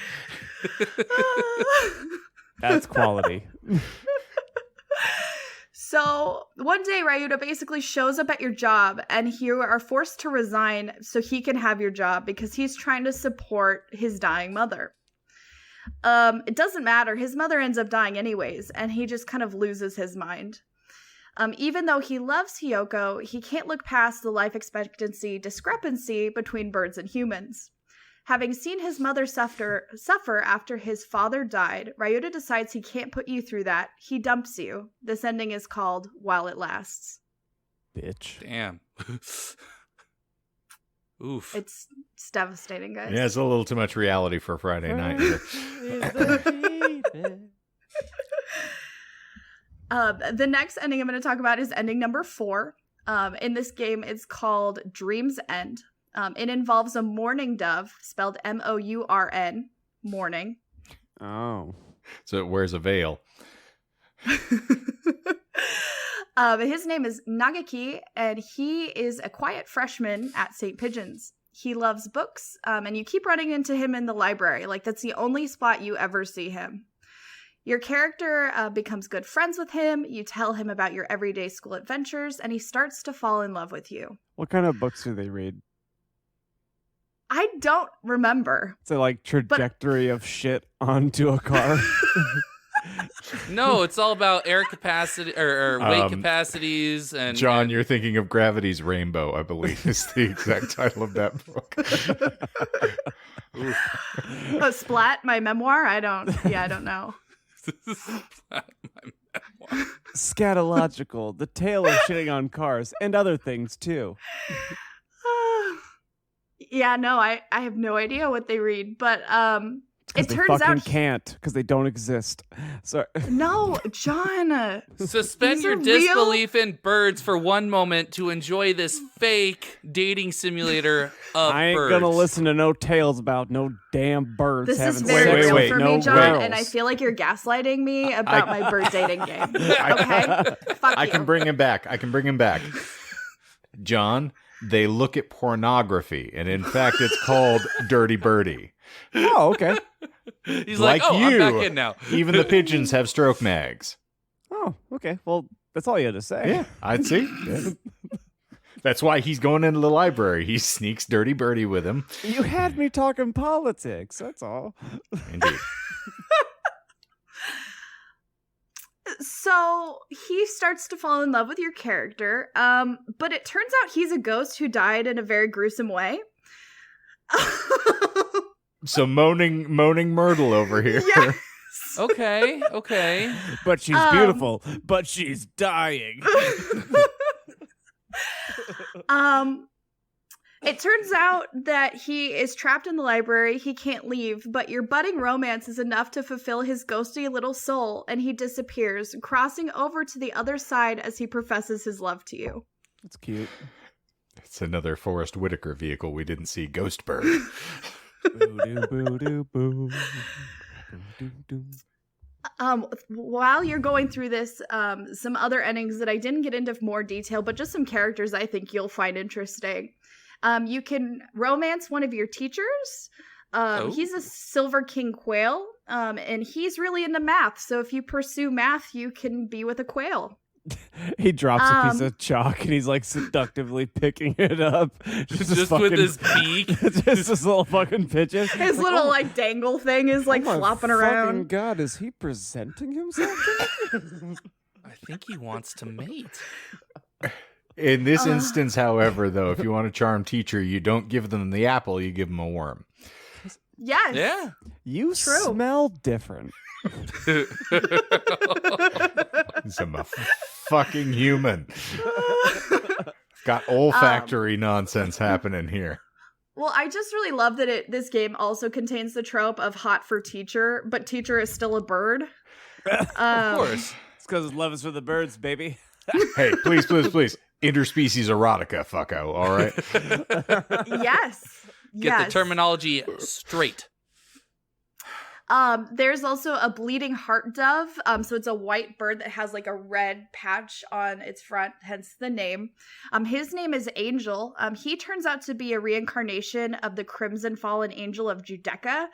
That's quality.
So one day, Ryuta basically shows up at your job and you are forced to resign so he can have your job because he's trying to support his dying mother. It doesn't matter. His mother ends up dying anyways, and he just kind of loses his mind. Even though he loves Hiyoko, he can't look past the life expectancy discrepancy between birds and humans. Having seen his mother suffer after his father died, Ryuta decides he can't put you through that. He dumps you. This ending is called While It Lasts.
Bitch.
Damn. Oof.
It's devastating, guys.
Yeah, it's a little too much reality for Friday night.
The next ending I'm going to talk about is ending number 4. In this game, it's called Dream's End. It involves a mourning dove, spelled M-O-U-R-N, mourning.
Oh.
So it wears a veil.
His name is Nagaki, and he is a quiet freshman at St. Pigeon's. He loves books, and you keep running into him in the library. Like, that's the only spot you ever see him. Your character becomes good friends with him. You tell him about your everyday school adventures, and he starts to fall in love with you.
What kind of books do they read?
I don't remember.
It's a like trajectory of shit onto a car.
No, it's all about air capacity or weight capacities. And
John,
and...
you're thinking of Gravity's Rainbow, I believe, is the exact title of that book.
Splat, my memoir? I don't know.
Scatological, the tale of shitting on cars and other things too.
Yeah, no, I have no idea what they read, but it
they
turns
fucking
out
can't because they don't exist. Sorry.
No, John.
Suspend your disbelief in birds for one moment to enjoy this fake dating simulator of
I ain't
birds.
gonna listen to no tales about no damn birds
This
having
is very
sex
real
with
for
no
me, John,
whales.
and I feel like you're gaslighting me about my bird dating game. Okay? Fuck
I
you.
can bring him back. John, they look at pornography, and in fact, it's called Dirty Birdie.
Oh, okay.
He's
Like
like, oh,
you.
I'm back in now.
Even the pigeons have stroke mags.
Oh, okay. Well, that's all you had to say.
Yeah, I'd see. That's why he's going into the library. He sneaks Dirty Birdie with him.
You had me talking politics. That's all.
Indeed.
So he starts to fall in love with your character, but it turns out he's a ghost who died in a very gruesome way.
So moaning Myrtle over here.
Yes.
Okay.
But she's beautiful. But she's dying.
It turns out that he is trapped in the library. He can't leave, but your budding romance is enough to fulfill his ghosty little soul, and he disappears, crossing over to the other side as he professes his love to you.
That's cute.
It's another Forrest Whitaker vehicle we didn't see, Ghost Bird.
Boo-doo-boo-doo-boo. Boo-doo-doo.
While you're going through this, some other endings that I didn't get into more detail, but just some characters I think you'll find interesting. You can romance one of your teachers. He's a Silver King quail, and he's really into math. So if you pursue math, you can be with a quail.
He drops a piece of chalk and he's like seductively picking it up.
Just with his beak.
Just this little fucking pigeon.
His little like dangle thing is like flopping around.
God, is he presenting himself?
I think he wants to mate.
In this instance, however, though, if you want a charm teacher, you don't give them the apple, you give them a worm.
Yes.
Yeah.
You
True.
smell different.
I'm a fucking human. Got olfactory nonsense happening here.
Well, I just really love that this game also contains the trope of hot for teacher, but teacher is still a bird.
Of course.
It's because his love is for the birds, baby.
Hey, please. interspecies erotica, fucko. All right.
Yes.
Get the terminology straight.
There's also a bleeding heart dove. So it's a white bird that has like a red patch on its front, hence the name. His name is Angel. He turns out to be a reincarnation of the crimson fallen angel of Judecca.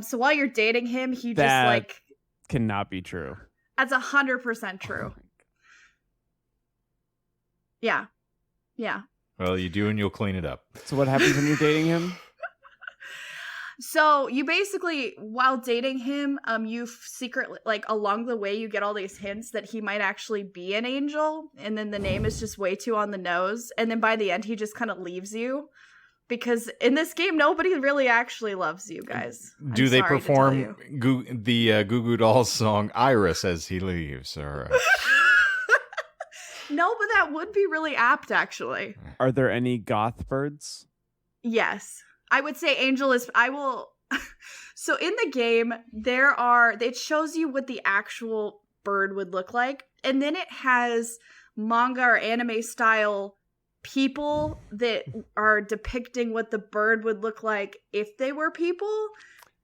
So while you're dating him, he just like
cannot be true.
That's 100% true. Yeah. Yeah.
Well, you do and you'll clean it up.
So what happens when you're dating him?
So you basically, while dating him, you secretly, like along the way, you get all these hints that he might actually be an angel. And then the name is just way too on the nose. And then by the end, he just kind of leaves you. Because in this game, nobody really actually loves you guys.
Do they perform the Goo Goo Dolls song Iris as he leaves? Or
No, but that would be really apt, actually.
Are there any goth birds?
Yes. I would say Angel is... So in the game, it shows you what the actual bird would look like. And then it has manga or anime style people that are depicting what the bird would look like if they were people.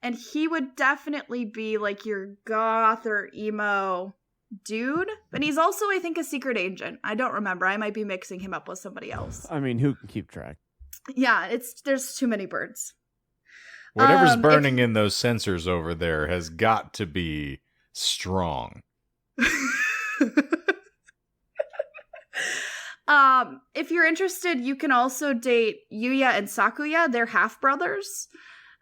And he would definitely be like your goth or emo dude. But he's also, I think, a secret agent. I don't remember. I might be mixing him up with somebody else.
I mean, who can keep track?
Yeah, there's too many birds.
Whatever's burning in those sensors over there has got to be strong.
If you're interested, you can also date Yuya and Sakuya. They're half brothers.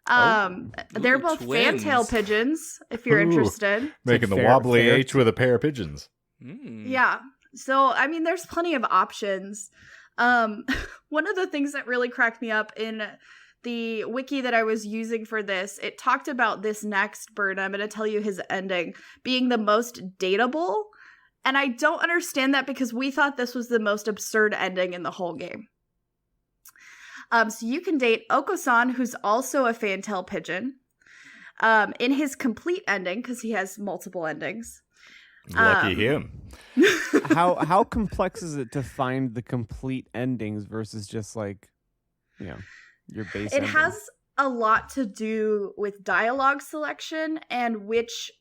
They're both
twins.
fantail pigeons. If you're interested,
Making the wobbly H with a pair of pigeons.
Yeah. So I mean, there's plenty of options. One of the things that really cracked me up in the wiki that I was using for this, it talked about this next bird. I'm going to tell you his ending being the most dateable. And I don't understand that because we thought this was the most absurd ending in the whole game. So you can date Oko-san, who's also a fantail pigeon, in his complete ending, because he has multiple endings.
Lucky him.
How complex is it to find the complete endings versus just like, your base ending?
It has a lot to do with dialogue selection and which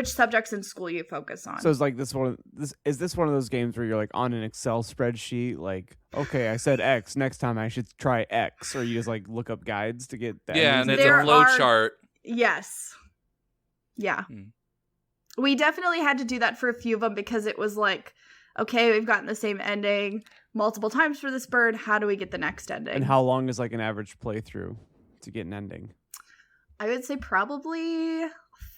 subjects in school you focus on.
So it's like is this one of those games where you're like on an Excel spreadsheet, like, okay, I said X, next time I should try X, or you just like look up guides to get that?
Yeah, and it's a flow chart.
Yes. Yeah. We definitely had to do that for a few of them because it was like, okay, we've gotten the same ending multiple times for this bird. How do we get the next ending?
And how long is like an average playthrough to get an ending?
I would say probably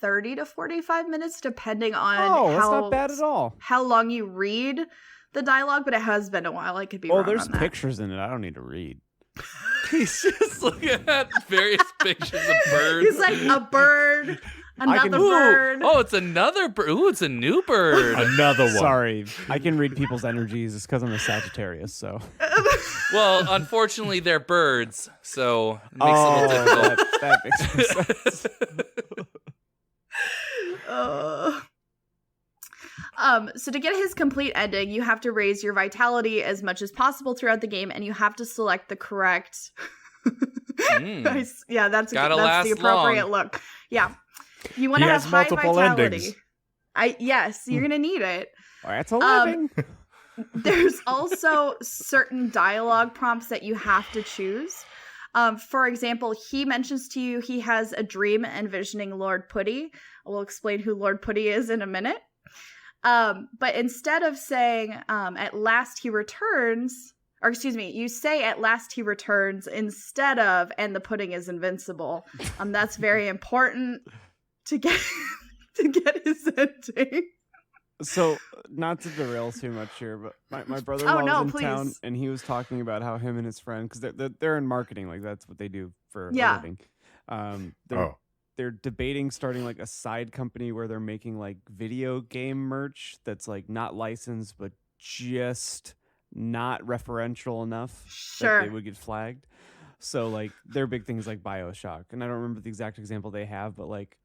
30 to 45 minutes, depending on
that's not bad at all.
How long you read the dialogue, but it has been a while. I could be wrong on that.
There's pictures in it. I don't need to read.
He's just looking at various pictures of birds.
He's like, a bird, another bird.
Oh, it's another bird. Ooh, it's a new bird.
Another one.
Sorry, I can read people's energies. It's because I'm a Sagittarius, so.
Well, unfortunately, they're birds, so it makes it a little difficult.
That makes sense.
So to get his complete ending, you have to raise your vitality as much as possible throughout the game, and you have to select the correct. Yeah, that's the appropriate look. Yeah, you want to have high vitality.
Endings.
You're gonna need it.
That's a living.
There's also certain dialogue prompts that you have to choose. For example, he mentions to you he has a dream envisioning Lord Putty. We'll explain who Lord Putty is in a minute. But instead of saying, at last he returns, or excuse me, you say at last he returns instead of, and the pudding is invincible. That's very important to get his ending.
So, not to derail too much here, but my brother-in-law was in town, and he was talking about how him and his friend, because they're in marketing, like that's what they do for a living. They're debating starting like a side company where they're making like video game merch that's like not licensed, but just not referential enough that they would get flagged. So like their big thing is like BioShock, and I don't remember the exact example they have, but like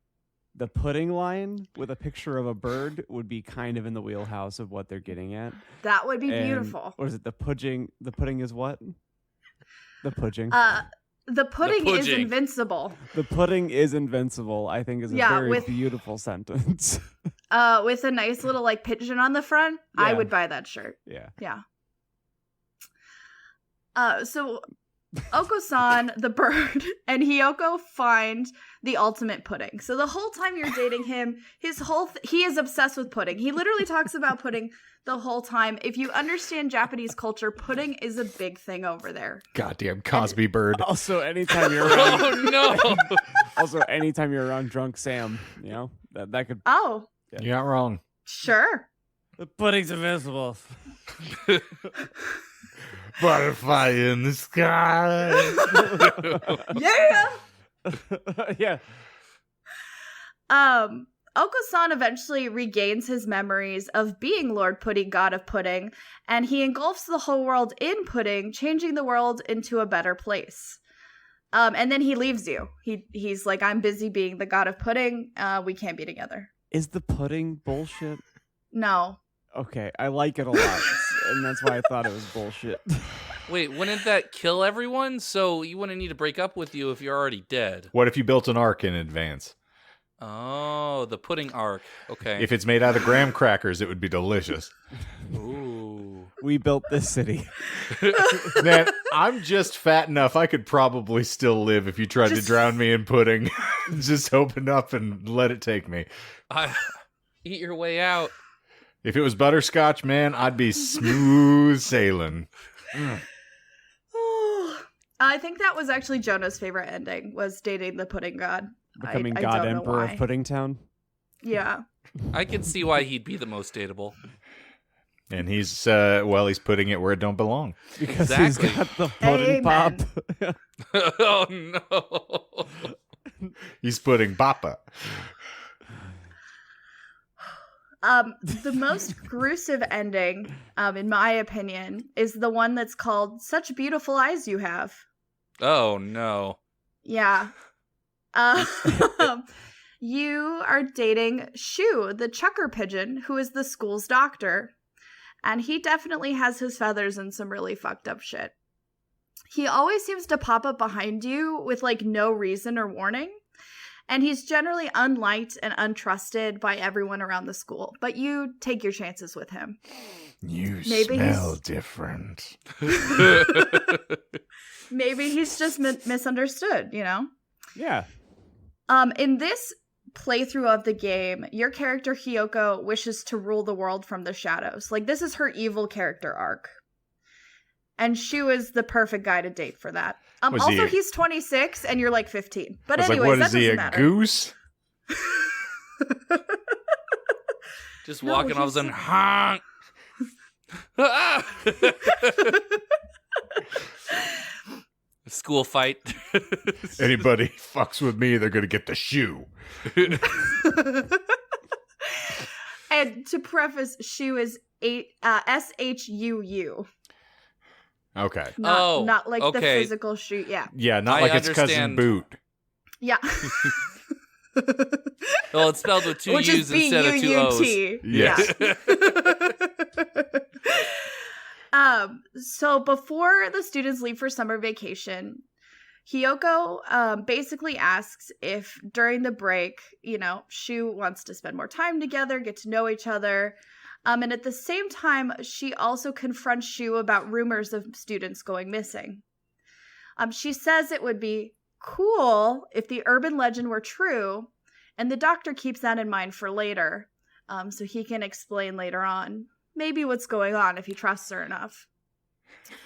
the pudding line with a picture of a bird would be kind of in the wheelhouse of what they're getting at.
That would be beautiful.
Or is it the pudding? The pudding is what? The pudding.
The pudding is invincible.
The pudding is invincible, I think is a very beautiful sentence.
With a nice little like pigeon on the front, I would buy that shirt.
Yeah.
Yeah. So Oko-san, the bird, and Hiyoko find the ultimate pudding. So the whole time you're dating him, he is obsessed with pudding. He literally talks about pudding the whole time. If you understand Japanese culture, pudding is a big thing over there.
Goddamn Cosby bird.
Also, anytime you're around,
oh no.
Also, anytime you're around drunk Sam, you know that could.
Oh,
You're not wrong.
Sure.
The pudding's invincible.
Butterfly in the sky.
Yeah. Oko-san eventually regains his memories of being Lord Pudding, God of Pudding, and he engulfs the whole world in pudding, changing the world into a better place. And then he leaves you. He's like, I'm busy being the God of Pudding. We can't be together.
Is the pudding bullshit?
No.
Okay, I like it a lot, and that's why I thought it was bullshit.
Wait, wouldn't that kill everyone? So you wouldn't need to break up with you if you're already dead.
What if you built an ark in advance?
Oh, the pudding ark. Okay.
If it's made out of graham crackers, it would be delicious.
Ooh.
We built this city.
Man, I'm just fat enough I could probably still live if you tried to drown me in pudding. Just open up and let it take me.
Eat your way out.
If it was butterscotch, man, I'd be smooth sailing.
I think that was actually Jonah's favorite ending, was dating the pudding god.
Becoming God Emperor of Puddingtown?
Yeah.
I can see why he'd be the most dateable.
And he's putting it where it don't belong.
Because he's got the pudding pop.
Oh, no.
He's putting bappa.
The most gruesome ending, in my opinion, is the one that's called Such Beautiful Eyes You Have.
Oh, no.
Yeah. You are dating Shu, the chucker pigeon, who is the school's doctor. And he definitely has his feathers in some really fucked up shit. He always seems to pop up behind you with, like, no reason or warning. And he's generally unliked and untrusted by everyone around the school. But you take your chances with him.
Maybe smell different.
Maybe he's just misunderstood, you know?
Yeah.
In this playthrough of the game, your character Hiyoko wishes to rule the world from the shadows. Like, this is her evil character arc. And Shu is the perfect guy to date for that. He's 26 and you're like 15. But anyways, that doesn't matter.
Goose?
Just walking all of a sudden, honk. School fight.
Anybody fucks with me, they're gonna get the shoe.
And to preface, Shu is SHUU.
Okay.
Not like the physical shoe. Yeah.
Yeah, not like its cousin Boot.
Yeah.
Well, it's spelled with two
Which
U's instead of two O's.
Yes.
Yeah. So before the students leave for summer vacation, Hiyoko basically asks if during the break, you know, Shu wants to spend more time together, get to know each other. And at the same time, she also confronts Shu about rumors of students going missing. She says it would be cool if the urban legend were true, and the doctor keeps that in mind for later, so he can explain later on maybe what's going on if he trusts her enough.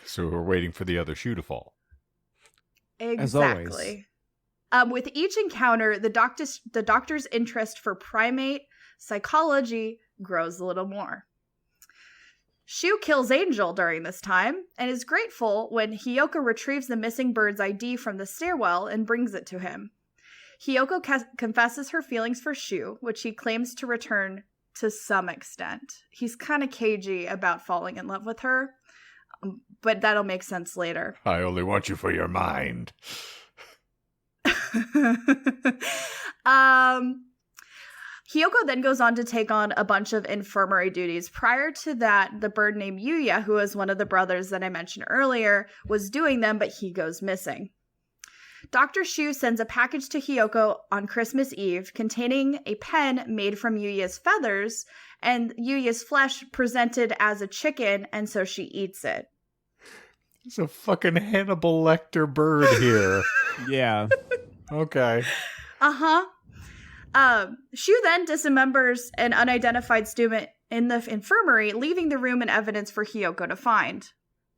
So we're waiting for the other shoe to fall.
Exactly. With each encounter, the doctor's interest for primate psychology grows a little more. Shu kills Angel during this time and is grateful when Hiyoko retrieves the missing bird's ID from the stairwell and brings it to him. Hiyoko confesses her feelings for Shu, which he claims to return to some extent. He's kind of cagey about falling in love with her, but that'll make sense later.
I only want you for your mind.
Hiyoko then goes on to take on a bunch of infirmary duties. Prior to that, the bird named Yuya, who was one of the brothers that I mentioned earlier, was doing them, but he goes missing. Dr. Shu sends a package to Hiyoko on Christmas Eve containing a pen made from Yuya's feathers and Yuya's flesh presented as a chicken, and so she eats it.
It's a fucking Hannibal Lecter bird here.
Yeah.
Okay.
Uh-huh. Shu then dismembers an unidentified student in the infirmary, leaving the room and evidence for Hiyoko to find.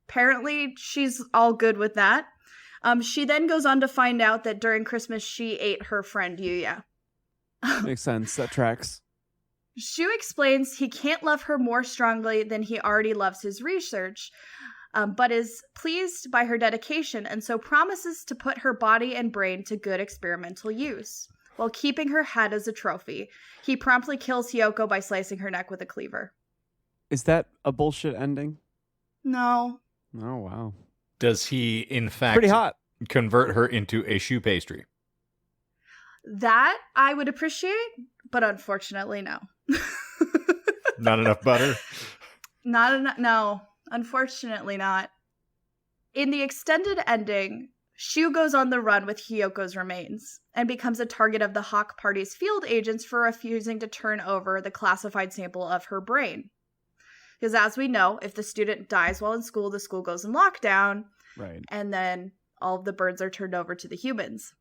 Apparently, she's all good with that. She then goes on to find out that during Christmas, she ate her friend Yuya.
Makes sense. That tracks.
Shu explains he can't love her more strongly than he already loves his research, but is pleased by her dedication and so promises to put her body and brain to good experimental use, while keeping her head as a trophy. He promptly kills Hiyoko by slicing her neck with a cleaver.
Is that a bullshit ending?
No.
Oh, wow.
Does he, in fact,
Pretty hot.
convert her into a shoe pastry?
That I would appreciate, but unfortunately, no.
Not enough butter?
Not enough. No, unfortunately not. In the extended ending, Shu goes on the run with Hiyoko's remains and becomes a target of the Hawk Party's field agents for refusing to turn over the classified sample of her brain. Because as we know, if the student dies while in school, the school goes in lockdown.
Right.
And then all of the birds are turned over to the humans.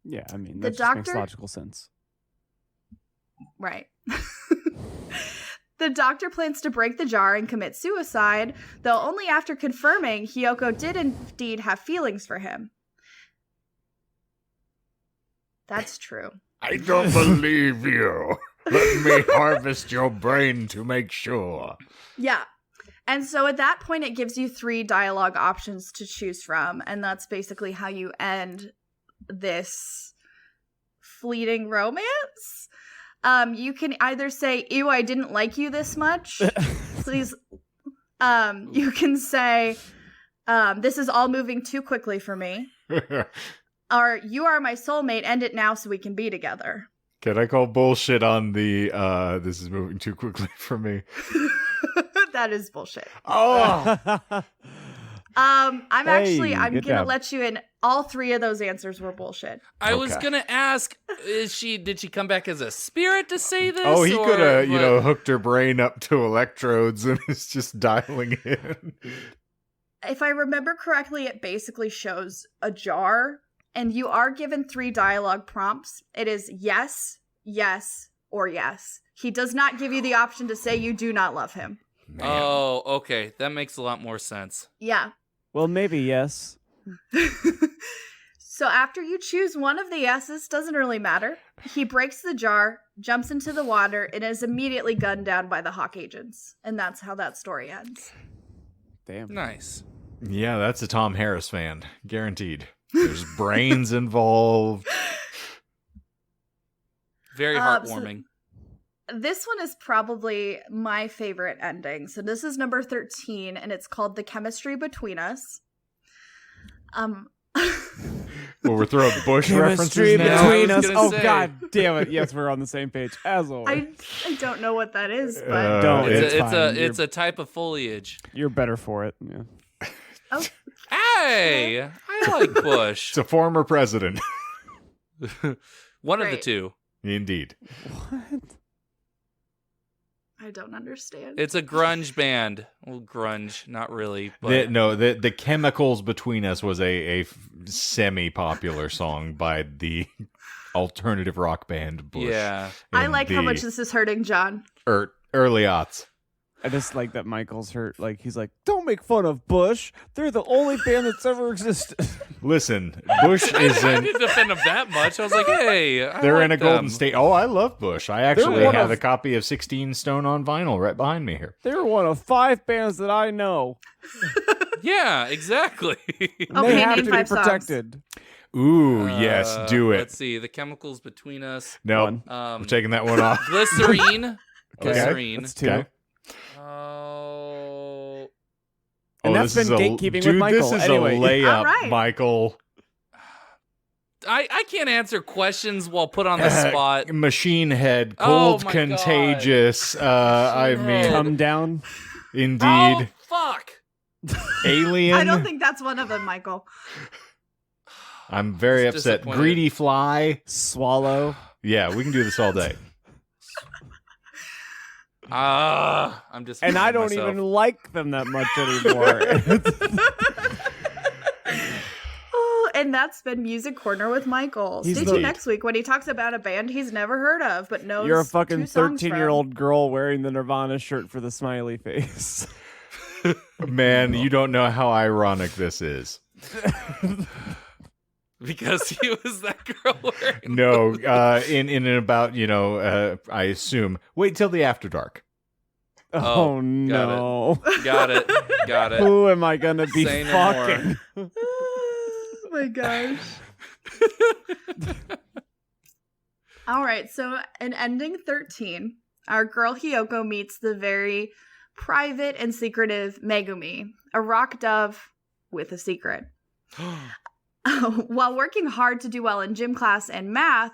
Yeah, I mean,
The
that just makes
doctor-
logical sense.
Right. The doctor plans to break the jar and commit suicide, though only after confirming Hiyoko did indeed have feelings for him. That's true.
I don't believe you. Let me harvest your brain to make sure.
Yeah. And so at that point, it gives you 3 dialogue options to choose from. And that's basically how you end this fleeting romance. You can either say, ew, I didn't like you this much. Please. You can say, this is all moving too quickly for me. Or, you are my soulmate, end it now so we can be together.
Can I call bullshit on the, this is moving too quickly for me?
That is bullshit.
Oh!
I'm
good
gonna
job.
let you in. All 3 of those answers were bullshit.
I was
Okay.
gonna ask, did she come back as a spirit to say this?
Oh, he
or
could have,
what?
hooked her brain up to electrodes and is just dialing in.
If I remember correctly, it basically shows a jar, and you are given 3 dialogue prompts. It is yes, yes, or yes. He does not give you the option to say you do not love him.
Man.
Oh, okay, that makes a lot more sense.
Yeah.
Well, maybe yes.
So after you choose one of the yeses, doesn't really matter. He breaks the jar, jumps into the water, and is immediately gunned down by the Hawk agents. And that's how that story ends.
Damn.
Nice.
Yeah, that's a Tom Harris fan. Guaranteed. There's brains involved.
Very
So
heartwarming.
this one is probably my favorite ending. So this is number 13, and it's called The Chemistry Between Us.
Well, we're throwing Bush
Chemistry
references now.
between
I was
us.
gonna
Oh,
say.
God damn it. Yes, we're on the same page, as always.
I don't know what that is, but
Don't.
It's
fine.
it's a type of foliage.
You're better for it. Yeah.
oh,
Hey, I like Bush.
It's a former president.
One of the
Great.
2.
Indeed.
What?
I don't understand.
It's a grunge band. Well, grunge, not really, but
The Chemicals Between Us was a semi-popular song by the alternative rock band Bush.
yeah.
I
in
like how
the
much this is hurting John.
early aughts.
I just like that Michael's hurt. Like, he's like, don't make fun of Bush. They're the only band that's ever existed.
Listen, Bush
I
isn't.
didn't defend them that much. I was like, hey,
They're
like
in a
them.
Golden State. Oh, I love Bush. I actually
one
have
of-
a copy of 16 Stone on vinyl right behind me here.
They're one of 5 bands that I know.
Yeah, exactly.
And
Okay,
they have
name
to be
5 songs.
protected.
Ooh, yes, do it.
Let's see. The Chemicals Between Us.
No,
One.
we're taking that one off.
Glycerine.
Okay.
Glycerine.
That's 2.
Okay.
Oh.
And
Oh,
that's
this
been
is
gatekeeping with
dude,
Michael.
This is
Anyway.
a layup,
All right.
Michael.
I can't answer questions while put on the spot.
Machine head, cold, contagious. I mean,
come down.
Indeed.
Oh, fuck.
Alien.
I don't think that's one of them, Michael.
I'm very upset. Greedy fly.
Swallow.
Yeah, we can do this all day.
I'm just.
And I don't even like them that much anymore.
And that's been Music Corner with Michael. Stay tuned next week when he talks about a band he's never heard of but knows.
You're a fucking 13-year-old girl wearing the Nirvana shirt for the smiley face.
Man, you don't know how ironic this is.
Because he was that girl wearing.
No, in about, I assume. Wait till the After Dark.
Oh no.
Got it.
Who am I gonna be
Say no
fucking?
Oh my gosh. All right, so in ending 13, our girl Hiyoko meets the very private and secretive Megumi, a rock dove with a secret. While working hard to do well in gym class and math,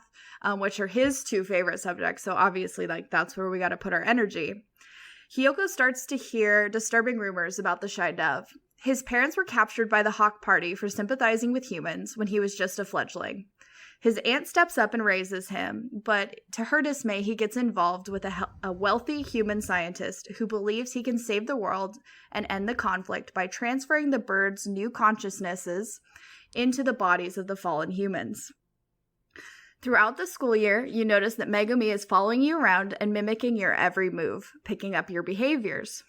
which are his two favorite subjects, so obviously that's where we got to put our energy, Hiyoko starts to hear disturbing rumors about the shy dove. His parents were captured by the Hawk Party for sympathizing with humans when he was just a fledgling. His aunt steps up and raises him, but to her dismay, he gets involved with a wealthy human scientist who believes he can save the world and end the conflict by transferring the birds' new consciousnesses into the bodies of the fallen humans. Throughout the school year, you notice that Megumi is following you around and mimicking your every move, picking up your behaviors.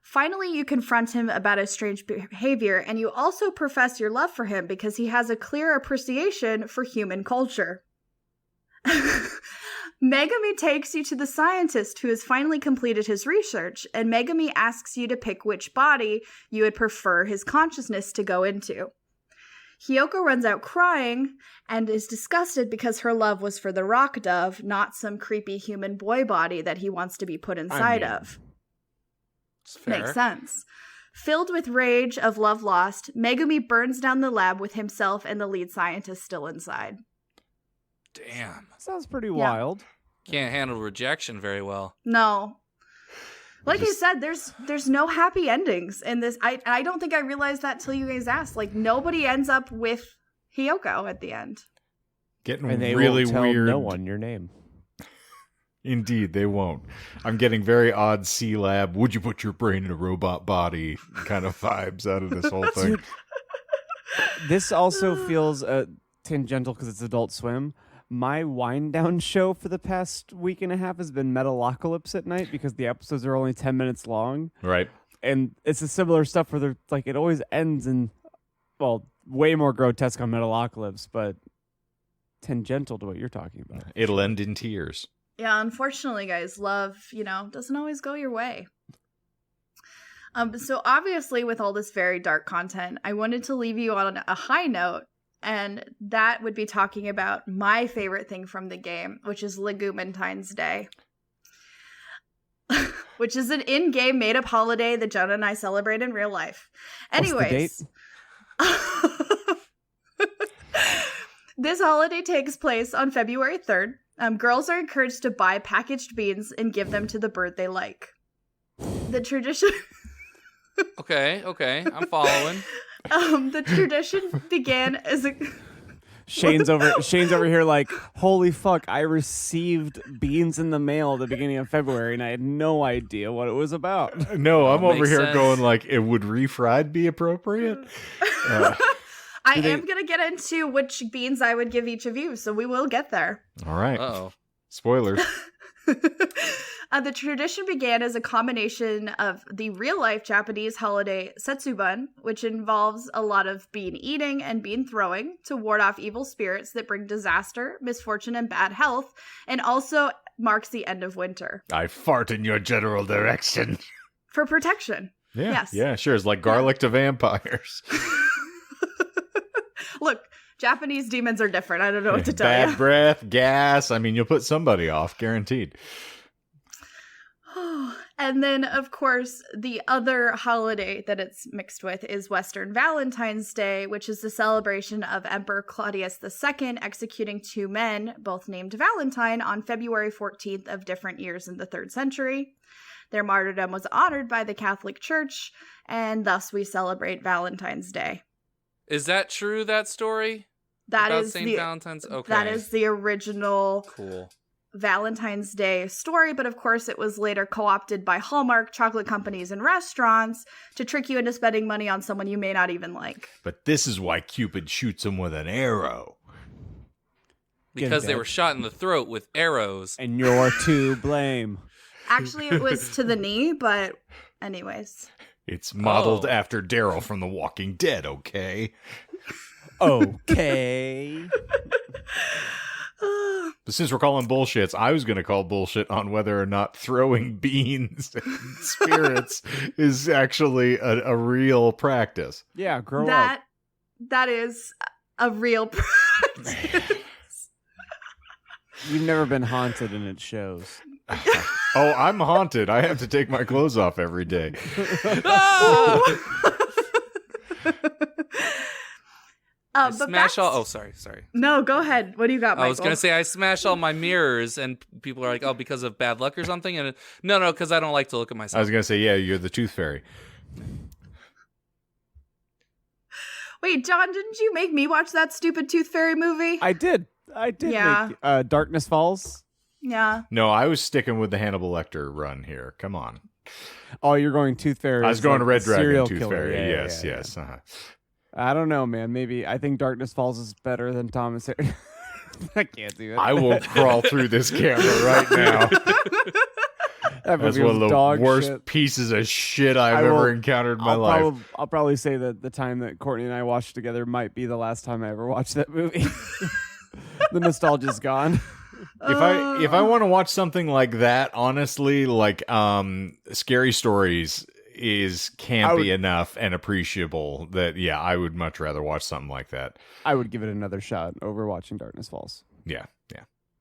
Finally, you confront him about his strange behavior, and you also profess your love for him because he has a clear appreciation for human culture. Megumi takes you to the scientist who has finally completed his research, and Megumi asks you to pick which body you would prefer his consciousness to go into. Hiyoko runs out crying and is disgusted because her love was for the rock dove, not some creepy human boy body that he wants to be put inside of. Makes sense. Filled with rage of love lost, Megumi burns down the lab with himself and the lead scientist still inside.
Damn.
Sounds pretty wild.
Can't handle rejection very well.
No. Like I said, there's no happy endings in this. I don't think I realized that till you guys asked. Like, nobody ends up with Hiyoko at the end.
Getting
and they
really
won't tell
weird.
No one your name.
Indeed, they won't. I'm getting very odd C-Lab, would you put your brain in a robot body kind of vibes out of this whole thing.
This also feels tangential because it's Adult Swim. My wind down show for the past week and a half has been Metalocalypse at night because the episodes are only 10 minutes long.
Right.
And it's a similar stuff where they're like, it always ends in, well, way more grotesque on Metalocalypse, but tangential to what you're talking about.
It'll end in tears.
Yeah, unfortunately, guys, love, doesn't always go your way. So obviously, with all this very dark content, I wanted to leave you on a high note, and that would be talking about my favorite thing from the game, which is Legumentine's Day, which is an in-game made-up holiday that Jonah and I celebrate in real life. Anyways.
What's the date?
This holiday takes place on February 3rd. Girls are encouraged to buy packaged beans and give them to the bird they like. The tradition...
Okay, I'm following.
The tradition began as a...
Shane's over here like, holy fuck, I received beans in the mail at the beginning of February and I had no idea what it was about.
No, I'm over here
sense.
going like, would refried be appropriate?
I am going to get into which beans I would give each of you, so we will get there.
All right.
Uh-oh.
Spoilers.
The tradition began as a combination of the real-life Japanese holiday Setsubun, which involves a lot of bean eating and bean throwing to ward off evil spirits that bring disaster, misfortune, and bad health, and also marks the end of winter.
I fart in your general direction.
For protection.
Yeah,
yes.
Yeah, sure. It's like garlic to vampires.
Look, Japanese demons are different. I don't know what to tell you.
Bad breath, gas. I mean, you'll put somebody off, guaranteed.
And then, of course, the other holiday that it's mixed with is Western Valentine's Day, which is the celebration of Emperor Claudius II executing 2 men, both named Valentine, on February 14th of different years in the 3rd century. Their martyrdom was honored by the Catholic Church, and thus we celebrate Valentine's Day.
Is that true, that story?
That
about
is
St. Valentine's? Okay.
That is the original
cool
Valentine's Day story, but of course it was later co-opted by Hallmark, chocolate companies, and restaurants to trick you into spending money on someone you may not even like.
But this is why Cupid shoots him with an arrow.
Because they were shot in the throat with arrows.
And you're to blame.
Actually, it was to the knee, but anyways.
It's modeled after Daryl from The Walking Dead, okay?
Okay.
But since we're calling bullshits, I was going to call bullshit on whether or not throwing beans and spirits is actually a real practice.
Yeah, grow up.
That is a real practice.
You've never been haunted and it shows.
Oh, I'm haunted. I have to take my clothes off every day.
Smash all. Oh, sorry.
No, go ahead. What do you got, Michael?
I was gonna say I smash all my mirrors, and people are like, "Oh, because of bad luck or something." And no, because I don't like to look at myself.
I was gonna say, yeah, you're the tooth fairy.
Wait, John, didn't you make me watch that stupid Tooth Fairy movie?
I did.
Yeah.
Make, Darkness Falls.
Yeah.
No, I was sticking with the Hannibal Lecter run here. Come on.
Oh, you're going Tooth Fairy.
I was going to Red Dragon Tooth
killer.
Fairy.
Yeah,
yes.
yeah.
Uh-huh.
I don't know, man. Maybe I think Darkness Falls is better than Thomas Harris. I can't do it.
I will crawl through this camera right now. That's one of the worst pieces of shit I've ever encountered in my life.
I'll probably say that the time that Courtney and I watched together might be the last time I ever watched that movie. The nostalgia's gone.
If I want to watch something like that, honestly, like Scary Stories is campy enough and appreciable that I would much rather watch something like that.
I would give it another shot over watching Darkness Falls.
Yeah.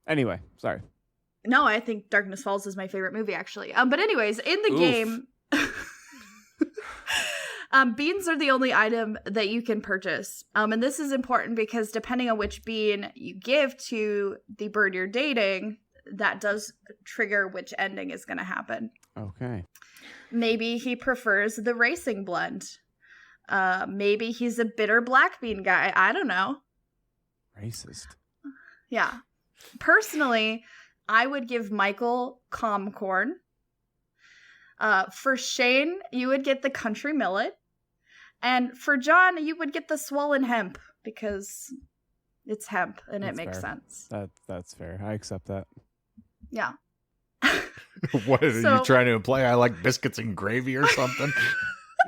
Anyway, sorry.
No, I think Darkness Falls is my favorite movie, actually. But anyways, in the game, beans are the only item that you can purchase. And this is important because depending on which bean you give to the bird you're dating, that does trigger which ending is going to happen.
Okay.
Maybe he prefers the racing blend. Maybe he's a bitter black bean guy. I don't know.
Racist.
Yeah. Personally, I would give Michael calm corn. For Shane, you would get the country millet. And for John, you would get the swollen hemp because it's hemp and it makes sense.
That's fair. I accept that.
Yeah.
What are you trying to imply? I like biscuits and gravy or something?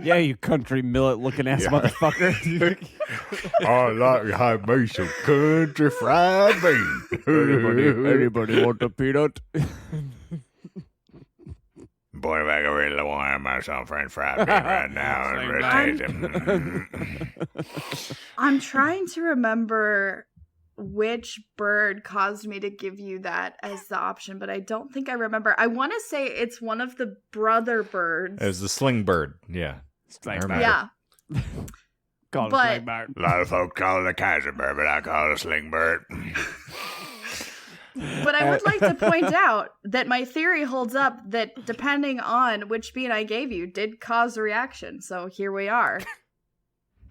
Yeah, you country millet looking ass motherfucker.
I like me some country fried bean.
Anybody want a peanut?
Boy, if I could really want myself French fried bean right now and rotate them.
I'm trying to remember which bird caused me to give you that as the option, but I don't think I remember. I want to say it's one of the brother birds.
It was the sling bird, yeah.
Yeah.
Call it sling bird.
A lot of folk call it a Kaiser bird, but I call it a sling bird.
But I would like to point out that my theory holds up that depending on which bean I gave you did cause a reaction. So here we are.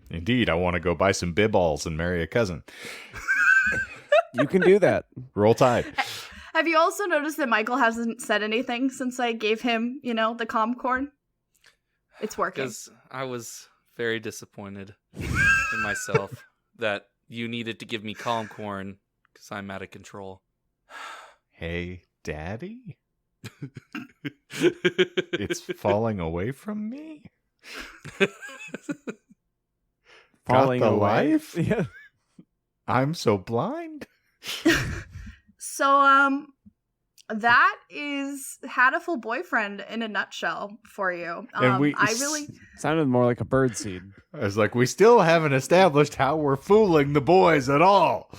Indeed, I want to go buy some bibballs and marry a cousin.
You can do that.
Roll Tide.
Have you also noticed that Michael hasn't said anything since I gave him, the calm corn? It's working.
Because I was very disappointed in myself that you needed to give me calm corn because I'm out of control.
Hey, Daddy? It's falling away from me?
Falling
Got the
away?
life?
Yeah.
I'm so blind?
So, that is Hatoful Boyfriend in a nutshell for you.
Sounded more like a birdseed.
I was like, we still haven't established how we're fooling the boys at all.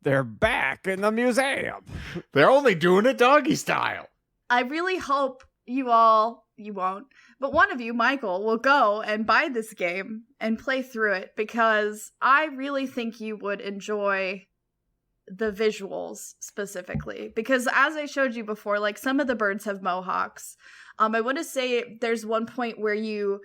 They're back in the museum.
They're only doing it doggy style.
I really hope you won't, but one of you, Michael, will go and buy this game and play through it, because I really think you would enjoy the visuals specifically. Because as I showed you before, like, some of the birds have mohawks. I want to say there's one point where you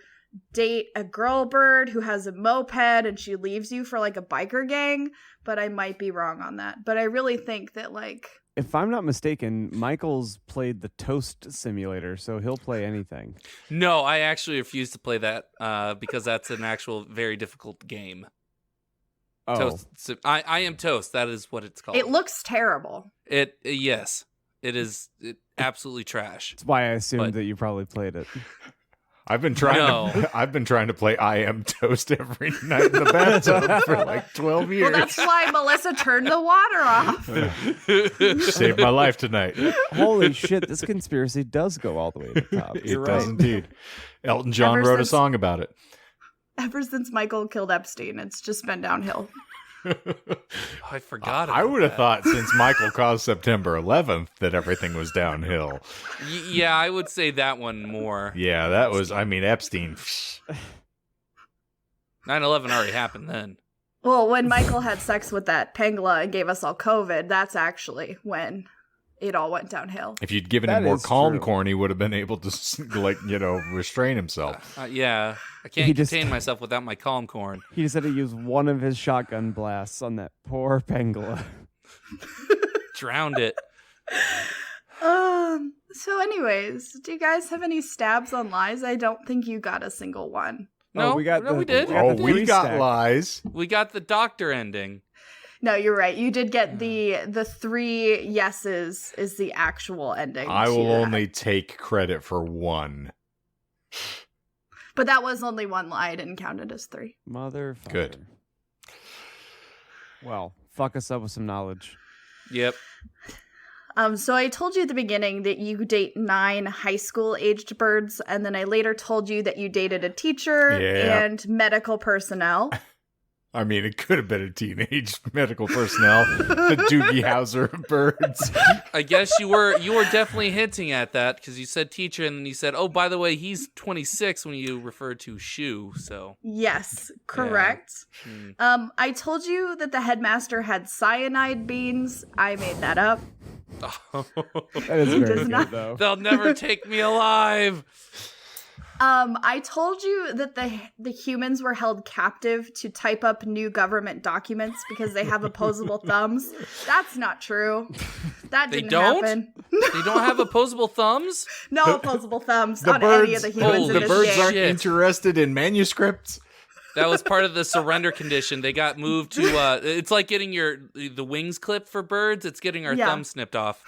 date a girl bird who has a moped and she leaves you for like a biker gang, but I might be wrong on that. But I really think that, like,
if I'm not mistaken, Michael's played the Toast Simulator, so he'll play anything.
No, I actually refuse to play that because that's an actual very difficult game.
Oh.
Toast. I Am Toast. That is what it's called.
it looks terrible.
Yes, it is absolutely trash.
That's why I assumed that you probably played it.
I've been trying to play I Am Toast every night in the bathtub for like 12 years.
Well, that's why Melissa turned the water off.
Saved my life tonight.
Holy shit, this conspiracy does go all the way to the top.
It does indeed. Elton John wrote a song about it.
Ever since Michael killed Epstein, it's just been downhill.
I forgot about
I would have thought since Michael caused September 11th that everything was downhill.
Yeah, I would say that one more.
Yeah, that was, I mean, Epstein.
9/11 already happened then.
Well, when Michael had sex with that pangolin and gave us all COVID, that's actually when it all went downhill.
If you'd given him more calm corn, he would have been able to, like, restrain himself.
Yeah, I can't contain myself without my calm corn.
He just had to use one of his shotgun blasts on that poor pangolin.
Drowned it.
So anyways, do you guys have any stabs on lies? I don't think you got a single one.
No,
we
did.
We got lies.
We got the doctor ending.
No, you're right. You did get the 3 yeses is the actual ending.
I will only take credit for one.
But that was only one lie. I didn't count it as 3.
Motherfucker.
Good.
Well, fuck us up with some knowledge.
Yep.
So I told you at the beginning that you date 9 high school aged birds, and then I later told you that you dated a teacher and medical personnel.
I mean, it could have been a teenage medical personnel, the Doogie Howser of birds.
I guess you were definitely hinting at that because you said teacher and then you said, oh, by the way, he's 26 when you referred to shoe. So
yes, correct. Yeah. I told you that the headmaster had cyanide beans. I made that up.
That is very good, though.
They'll never take me alive.
I told you that the humans were held captive to type up new government documents because they have opposable thumbs. That's not true. That didn't happen.
They don't have opposable thumbs?
No opposable thumbs on any of the humans in this game.
The birds aren't interested in manuscripts?
That was part of the surrender condition. They got moved to, it's like getting the wings clipped for birds. It's getting our thumbs snipped off.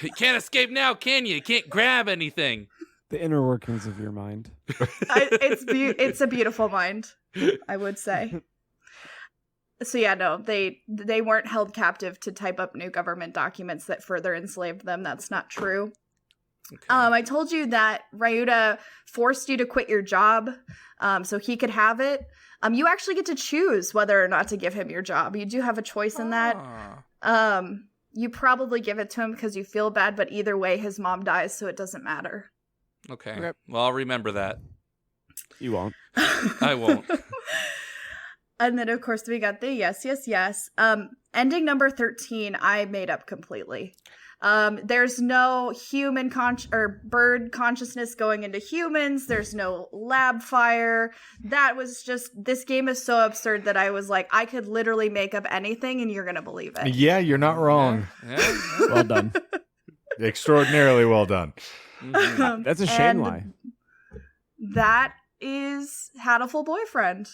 You can't escape now, can you? You can't grab anything.
The inner workings of your mind.
It's a beautiful mind, I would say. So yeah, no, they weren't held captive to type up new government documents that further enslaved them. That's not true. Okay. I told you that Ryuta forced you to quit your job so he could have it. You actually get to choose whether or not to give him your job. You do have a choice in that. You probably give it to him because you feel bad, but either way, his mom dies, so it doesn't matter.
Okay. Well, I'll remember that.
You won't.
I won't.
And then, of course, we got the yes. Ending number 13, I made up completely. There's no human or bird consciousness going into humans. There's no lab fire. That was just, this game is so absurd that I was like, I could literally make up anything and you're going to believe it.
Yeah, you're not wrong.
Yeah.
Well done.
Extraordinarily well done.
Mm-hmm. That's a Shane lie.
That is Hatoful Boyfriend.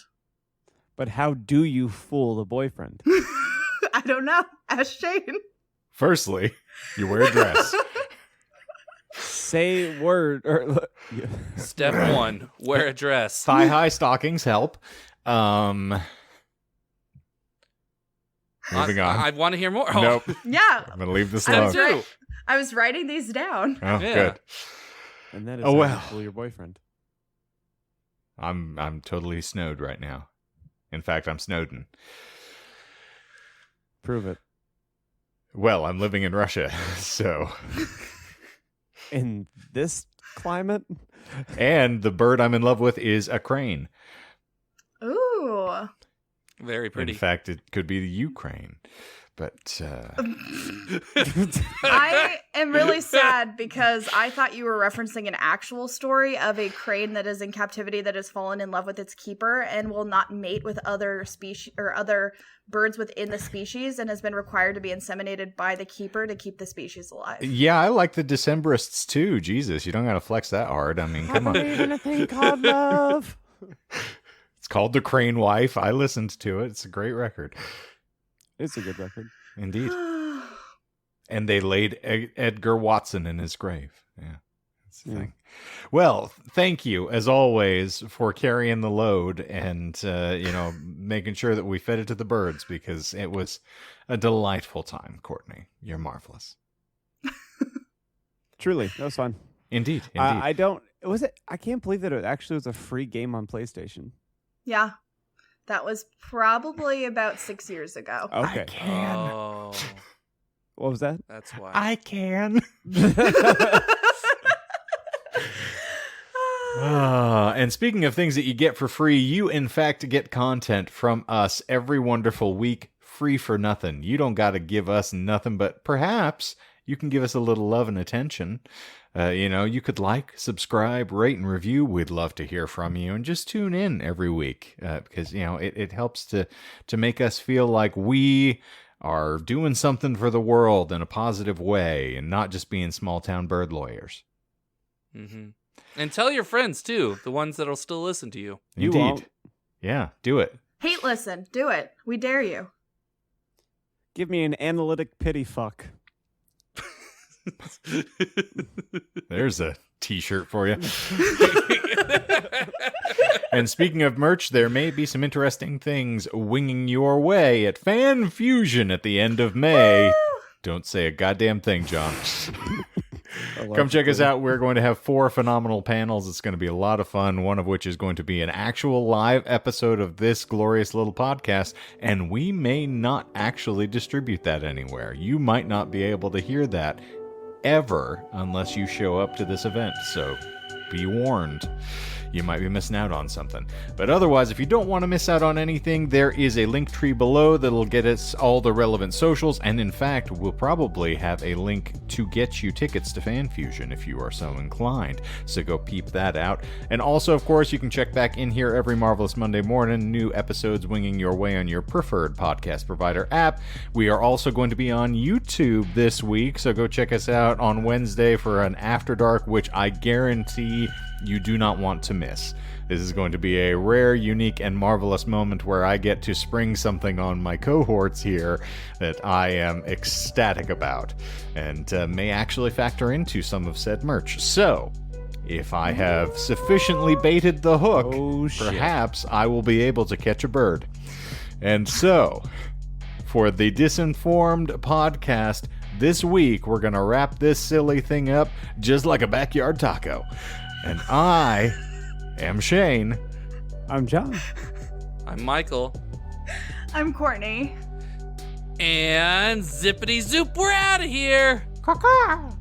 But how do you fool the boyfriend?
I don't know. Ask Shane.
Firstly, you wear a dress.
Say word.
Step 1, wear a dress.
Thigh-high stockings help. Moving on.
I want to hear more.
Nope.
Yeah.
I'm going to leave this alone.
I was writing these down.
Oh, yeah. Good.
And that is how you fool your boyfriend.
I'm totally snowed right now. In fact, I'm Snowden.
Prove it.
Well, I'm living in Russia, so...
in this climate.
And the bird I'm in love with is a crane.
Ooh.
Very pretty.
In fact, it could be the Ukraine. But
I am really sad because I thought you were referencing an actual story of a crane that is in captivity that has fallen in love with its keeper and will not mate with other species or other birds within the species and has been required to be inseminated by the keeper to keep the species alive.
Yeah, I like the Decemberists too. Jesus, you don't got to flex that hard. I mean, come on.
I believe in a thing called love.
It's called The Crane Wife. I listened to it. It's a great record.
It's a good record.
Indeed. And they laid Edgar Watson in his grave. Yeah, that's the thing. Well, thank you, as always, for carrying the load and, making sure that we fed it to the birds, because it was a delightful time, Courtney. You're marvelous.
Truly, that was fun.
Indeed.
I can't believe that it actually was a free game on PlayStation.
Yeah. That was probably about 6 years ago.
Okay.
I can.
Oh,
What was that?
that's why.
I can. And speaking of things that you get for free, you in fact get content from us every wonderful week, free for nothing. You don't got to give us nothing, but perhaps you can give us a little love and attention. You could like, subscribe, rate, and review. We'd love to hear from you, and just tune in every week because it helps to make us feel like we are doing something for the world in a positive way, and not just being small town bird lawyers.
Mm-hmm. And tell your friends too, the ones that'll still listen to you.
You
Indeed.
won't.
Yeah, do it.
Hate listen. Do it. We dare you.
Give me an analytic pity fuck.
There's a t-shirt for you. And speaking of merch, there may be some interesting things winging your way at Fan Fusion at the end of May.
Woo!
Don't say a goddamn thing, John. Come check us out. We're going to have 4 phenomenal panels. It's going to be a lot of fun, one of which is going to be an actual live episode of this glorious little podcast, and we may not actually distribute that anywhere. You might not be able to hear that ever unless you show up to this event, so be warned. You might be missing out on something. But otherwise, if you don't want to miss out on anything, there is a link tree below that'll get us all the relevant socials, and in fact, we'll probably have a link to get you tickets to Fan Fusion if you are so inclined. So go peep that out. And also, of course, you can check back in here every Marvelous Monday morning, new episodes winging your way on your preferred podcast provider app. We are also going to be on YouTube this week, so go check us out on Wednesday for an After Dark, which I guarantee you do not want to miss. This is going to be a rare, unique, and marvelous moment where I get to spring something on my cohorts here that I am ecstatic about, and may actually factor into some of said merch. So, if I have sufficiently baited the hook, perhaps I will be able to catch a bird. And so, for the Disinformed podcast, this week we're going to wrap this silly thing up just like a backyard taco. And I am Shane.
I'm John.
I'm Michael.
I'm Courtney.
And zippity zoop, we're out of here.
Caw-caw.